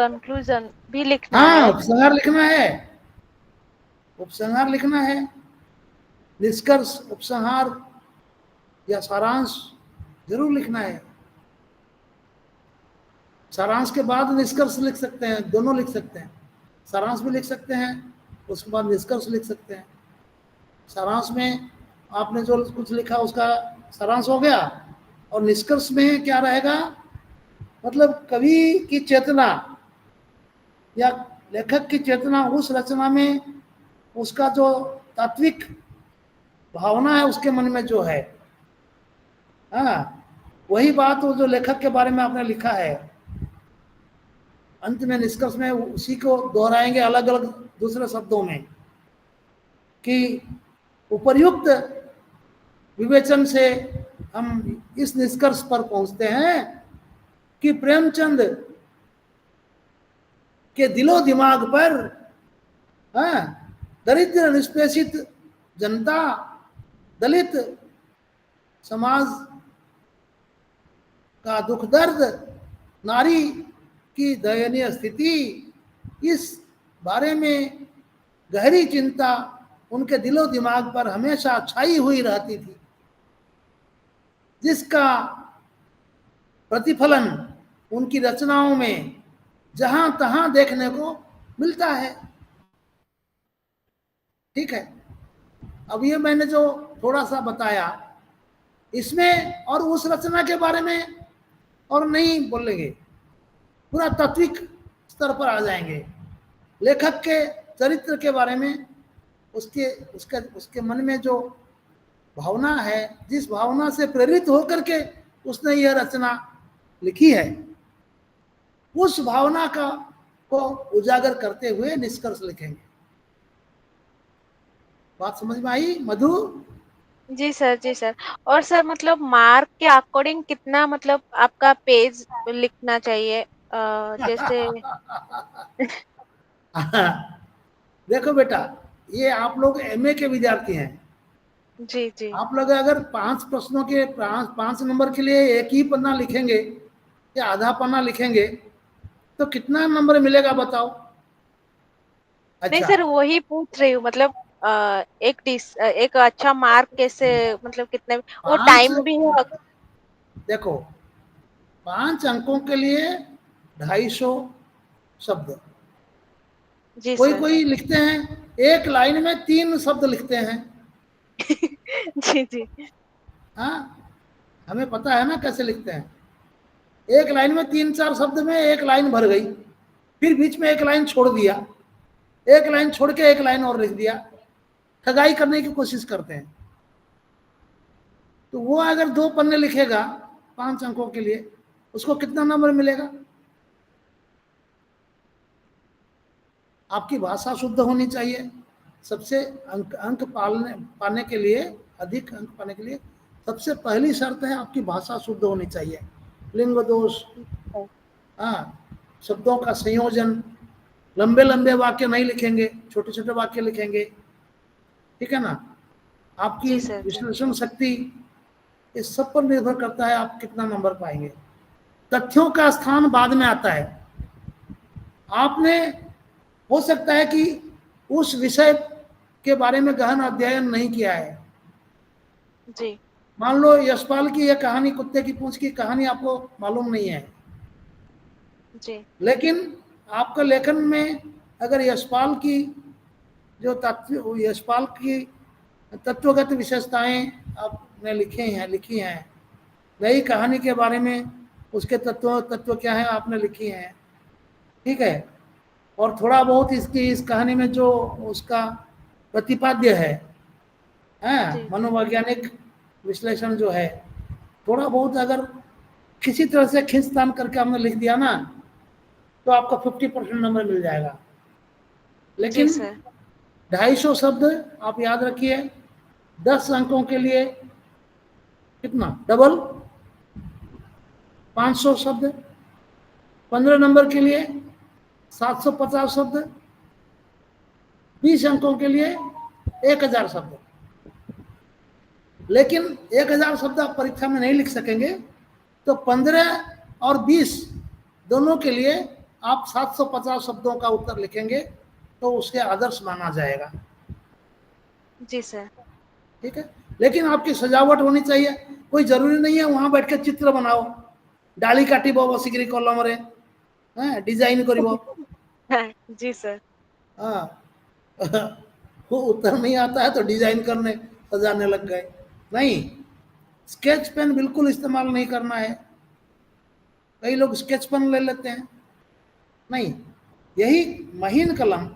भी लिखना हाँ, है? उपसंहार लिखना है, उपसंहार लिखना है, निष्कर्ष, उपसंहार या सारांश जरूर लिखना है। सारांश के बाद निष्कर्ष लिख सकते हैं, दोनों लिख सकते हैं, सारांश भी लिख सकते हैं, उसके बाद निष्कर्ष लिख सकते हैं। सारांश में आपने जो कुछ लिखा उसका सारांश हो गया, और निष्कर्ष में क्या रहेगा, मतलब कवि की चेतना या लेखक की चेतना उस रचना में, उसका जो तात्विक भावना है उसके मन में जो है, हाँ, वही बात वो जो लेखक के बारे में आपने लिखा है, अंत में निष्कर्ष में उसी को दोहराएंगे अलग अलग दूसरे शब्दों में, कि उपर्युक्त विवेचन से हम इस निष्कर्ष पर पहुंचते हैं कि प्रेमचंद के दिलो दिमाग पर, हाँ, दरिद्र निष्पेषित जनता, दलित समाज का दुख दर्द, नारी की दयनीय स्थिति, इस बारे में गहरी चिंता उनके दिलो दिमाग पर हमेशा छाई हुई रहती थी, जिसका प्रतिफलन उनकी रचनाओं में जहां तहां देखने को मिलता है। ठीक है, अब ये मैंने जो थोड़ा सा बताया, इसमें और उस रचना के बारे में और नहीं बोलेंगे, पूरा तात्विक स्तर पर आ जाएंगे, लेखक के चरित्र के बारे में, उसके मन में जो भावना है, जिस भावना से प्रेरित होकर के उसने यह रचना लिखी है, उस भावना को उजागर करते हुए निष्कर्ष लिखेंगे। बात समझ में आई मधु? जी सर, जी सर। और सर मतलब मार्क के अकॉर्डिंग कितना मतलब आपका पेज लिखना चाहिए, जैसे देखो बेटा, ये आप लोग एमए के विद्यार्थी हैं। जी जी आप लोग अगर 5 प्रश्नों के 5 नंबर के लिए एक ही पन्ना लिखेंगे या आधा पन्ना लिखेंगे तो कितना नंबर मिलेगा बताओ? नहीं अच्छा, सर, वही पूछ रही हूँ, मतलब एक अच्छा मार्क कैसे, मतलब कितने, वो 5 टाइम भी है। देखो, 5 अंकों के लिए 250 शब्द। जी कोई सर। कोई लिखते हैं एक लाइन में 3 शब्द लिखते हैं। जी जी हाँ, हमें पता है ना कैसे लिखते हैं। एक लाइन में 3-4 शब्द में एक लाइन भर गई, फिर बीच में एक लाइन छोड़ दिया, एक लाइन छोड़ के एक लाइन और लिख दिया। ठगाई करने की कोशिश करते हैं। तो वो अगर 2 पन्ने लिखेगा 5 अंकों के लिए, उसको कितना नंबर मिलेगा? आपकी भाषा शुद्ध होनी चाहिए। सबसे अंक पाने के लिए, अधिक अंक पाने के लिए सबसे पहली शर्त है आपकी भाषा शुद्ध होनी चाहिए। लिंग दोष, हाँ, शब्दों का संयोजन, लंबे लंबे वाक्य नहीं लिखेंगे, छोटे छोटे वाक्य लिखेंगे। ठीक है ना? आपकी जी सर। जी विश्लेषण शक्ति, इस सब पर निर्भर करता है आप कितना नंबर पाएंगे। तथ्यों का स्थान बाद में आता है। आपने, हो सकता है कि उस विषय के बारे में गहन अध्ययन नहीं किया है। जी मान लो यशपाल की यह कहानी, कुत्ते की पूंछ की कहानी आपको मालूम नहीं है, जी लेकिन आपका लेखन में अगर यशपाल की जो तत्व, यशपाल की तत्वगत विशेषताएं आपने लिखी हैं, नई कहानी के बारे में उसके तत्व क्या है आपने लिखी हैं, ठीक है, और थोड़ा बहुत इसकी इस कहानी में जो उसका प्रतिपाद्य है, जी मनोवैज्ञानिक विश्लेषण जो है, थोड़ा बहुत अगर किसी तरह से खींचतान करके हमने लिख दिया ना, तो आपका 50% नंबर मिल जाएगा। जी लेकिन सर। 250 शब्द आप याद रखिए, 10 अंकों के लिए कितना, डबल 500 शब्द। 15 नंबर के लिए 750 शब्द। 20 अंकों के लिए 1000 शब्द। लेकिन 1000 शब्द आप परीक्षा में नहीं लिख सकेंगे, तो 15 और 20 दोनों के लिए आप 750 शब्दों का उत्तर लिखेंगे तो उसे आदर्श माना जाएगा। जी सर। ठीक है, लेकिन आपकी सजावट होनी चाहिए। कोई जरूरी नहीं है वहां बैठ के चित्र बनाओ, डाली काटिब बसिकिरी कलमरे डिजाइन करिब। हाँ, जी सर। हाँ, वो उत्तर नहीं आता है तो डिजाइन करने सजाने लग गए। नहीं, स्केच पेन बिल्कुल इस्तेमाल नहीं करना है। कई लोग स्केच पेन ले लेते हैं, नहीं, यही महीन कलम,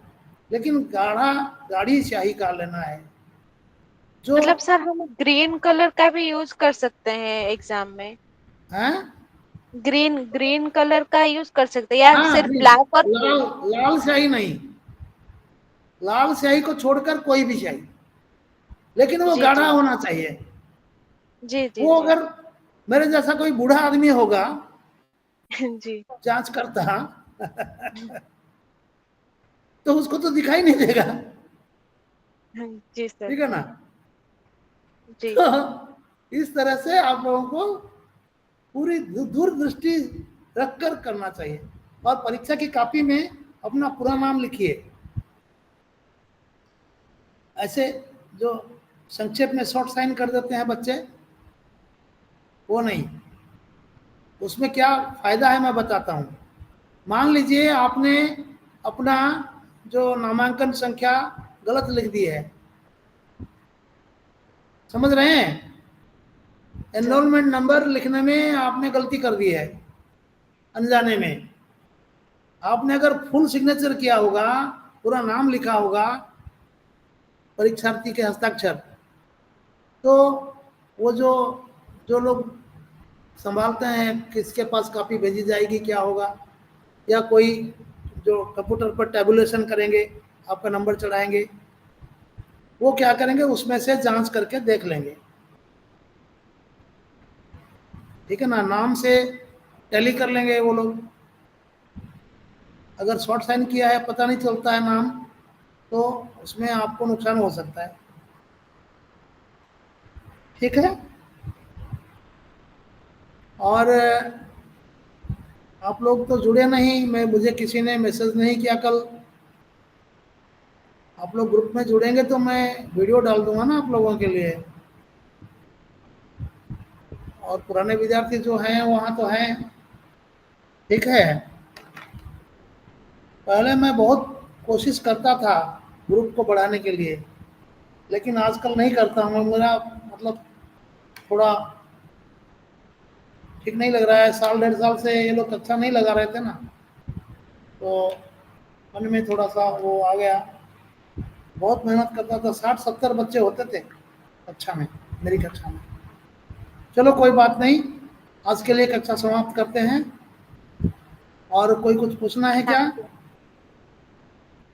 लेकिन गाढ़ी स्याही का लेना है जो मतलब सर, हम ग्रीन कलर का भी यूज कर सकते हैं एग्जाम में? है। ग्रीन ग्रीन कलर का यूज कर सकते हैं या हाँ, सिर्फ ब्लैक और लाल, ब्लू? लाल स्याही नहीं, लाल स्याही को छोड़कर कोई भी स्याही, लेकिन वो जी गाढ़ा जी होना चाहिए। जी जी वो जी अगर मेरे जैसा कोई बूढ़ा आदमी होगा जी जांच करता तो उसको तो दिखाई नहीं देगा। जी सर। ठीक है ना? जी तो इस तरह से आप लोगों को पूरी दूरदृष्टि रखकर करना चाहिए। और परीक्षा की कॉपी में अपना पूरा नाम लिखिए। ऐसे जो संक्षेप में शॉर्ट साइन कर देते हैं बच्चे, वो नहीं। उसमें क्या फायदा है मैं बताता हूँ। मान लीजिए आपने अपना जो नामांकन संख्या गलत लिख दी है, समझ रहे हैं? सर। एनरोलमेंट नंबर लिखने में आपने गलती कर दी है अनजाने में। आपने अगर फुल सिग्नेचर किया होगा, पूरा नाम लिखा होगा, परीक्षार्थी के हस्ताक्षर, तो वो जो जो लोग संभालते हैं किसके पास कॉपी भेजी जाएगी, क्या होगा, या कोई जो कंप्यूटर पर टेबुलेशन करेंगे, आपका नंबर चढ़ाएंगे, वो क्या करेंगे, उसमें से जांच करके देख लेंगे। ठीक है ना? नाम से टैली कर लेंगे वो लोग। अगर शॉर्ट साइन किया है, पता नहीं चलता है नाम, तो उसमें आपको नुकसान हो सकता है। ठीक है। और आप लोग तो जुड़े नहीं, मुझे किसी ने मैसेज नहीं किया कल। आप लोग ग्रुप में जुड़ेंगे तो मैं वीडियो डाल दूंगा ना आप लोगों के लिए। और पुराने विद्यार्थी जो हैं वहाँ तो हैं। ठीक है। पहले मैं बहुत कोशिश करता था ग्रुप को बढ़ाने के लिए, लेकिन आजकल नहीं करता हूँ। मेरा मतलब थोड़ा ठीक नहीं लग रहा है। साल 1.5 साल से ये लोग कक्षा नहीं लगा रहे थे ना, तो मन में थोड़ा सा वो आ गया। बहुत मेहनत करता था, 60-70 बच्चे होते थे कक्षा में, मेरी कक्षा में। चलो कोई बात नहीं, आज के लिए कक्षा समाप्त करते हैं। और कोई कुछ पूछना है क्या?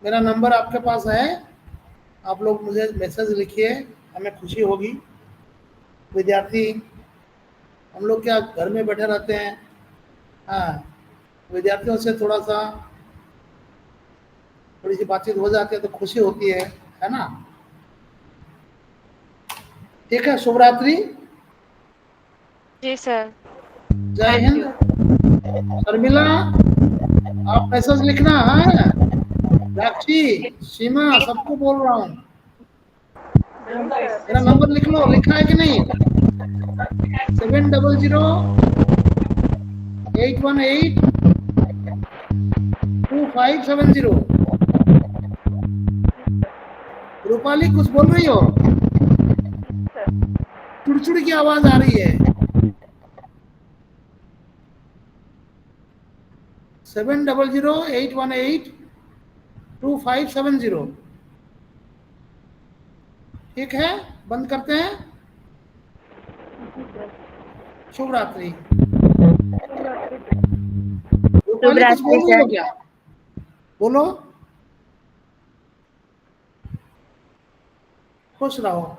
मेरा नंबर आपके पास है, आप लोग मुझे मैसेज लिखिए, हमें खुशी होगी। विद्यार्थी हम लोग क्या घर में बैठे रहते हैं? हाँ, विद्यार्थियों से थोड़ी सी बातचीत हो जाती है तो खुशी होती है ना। ठीक है, शुभ रात्रि। जी सर। जय हिंद। शर्मिला, आप मैसेज लिखना है। राक्षी, सीमा, सबको बोल रहा हूँ, मेरा नंबर लिख लो। लिखा है कि नहीं? 700-818-2570। रूपाली, कुछ बोल रही हो? चुड़चुड़ की आवाज आ रही है। 700-818-2570। ठीक है, बंद करते हैं। शुभ रात्रि। रूपाली, कुछ बोल रही हो क्या? बोलो। खुश रहो।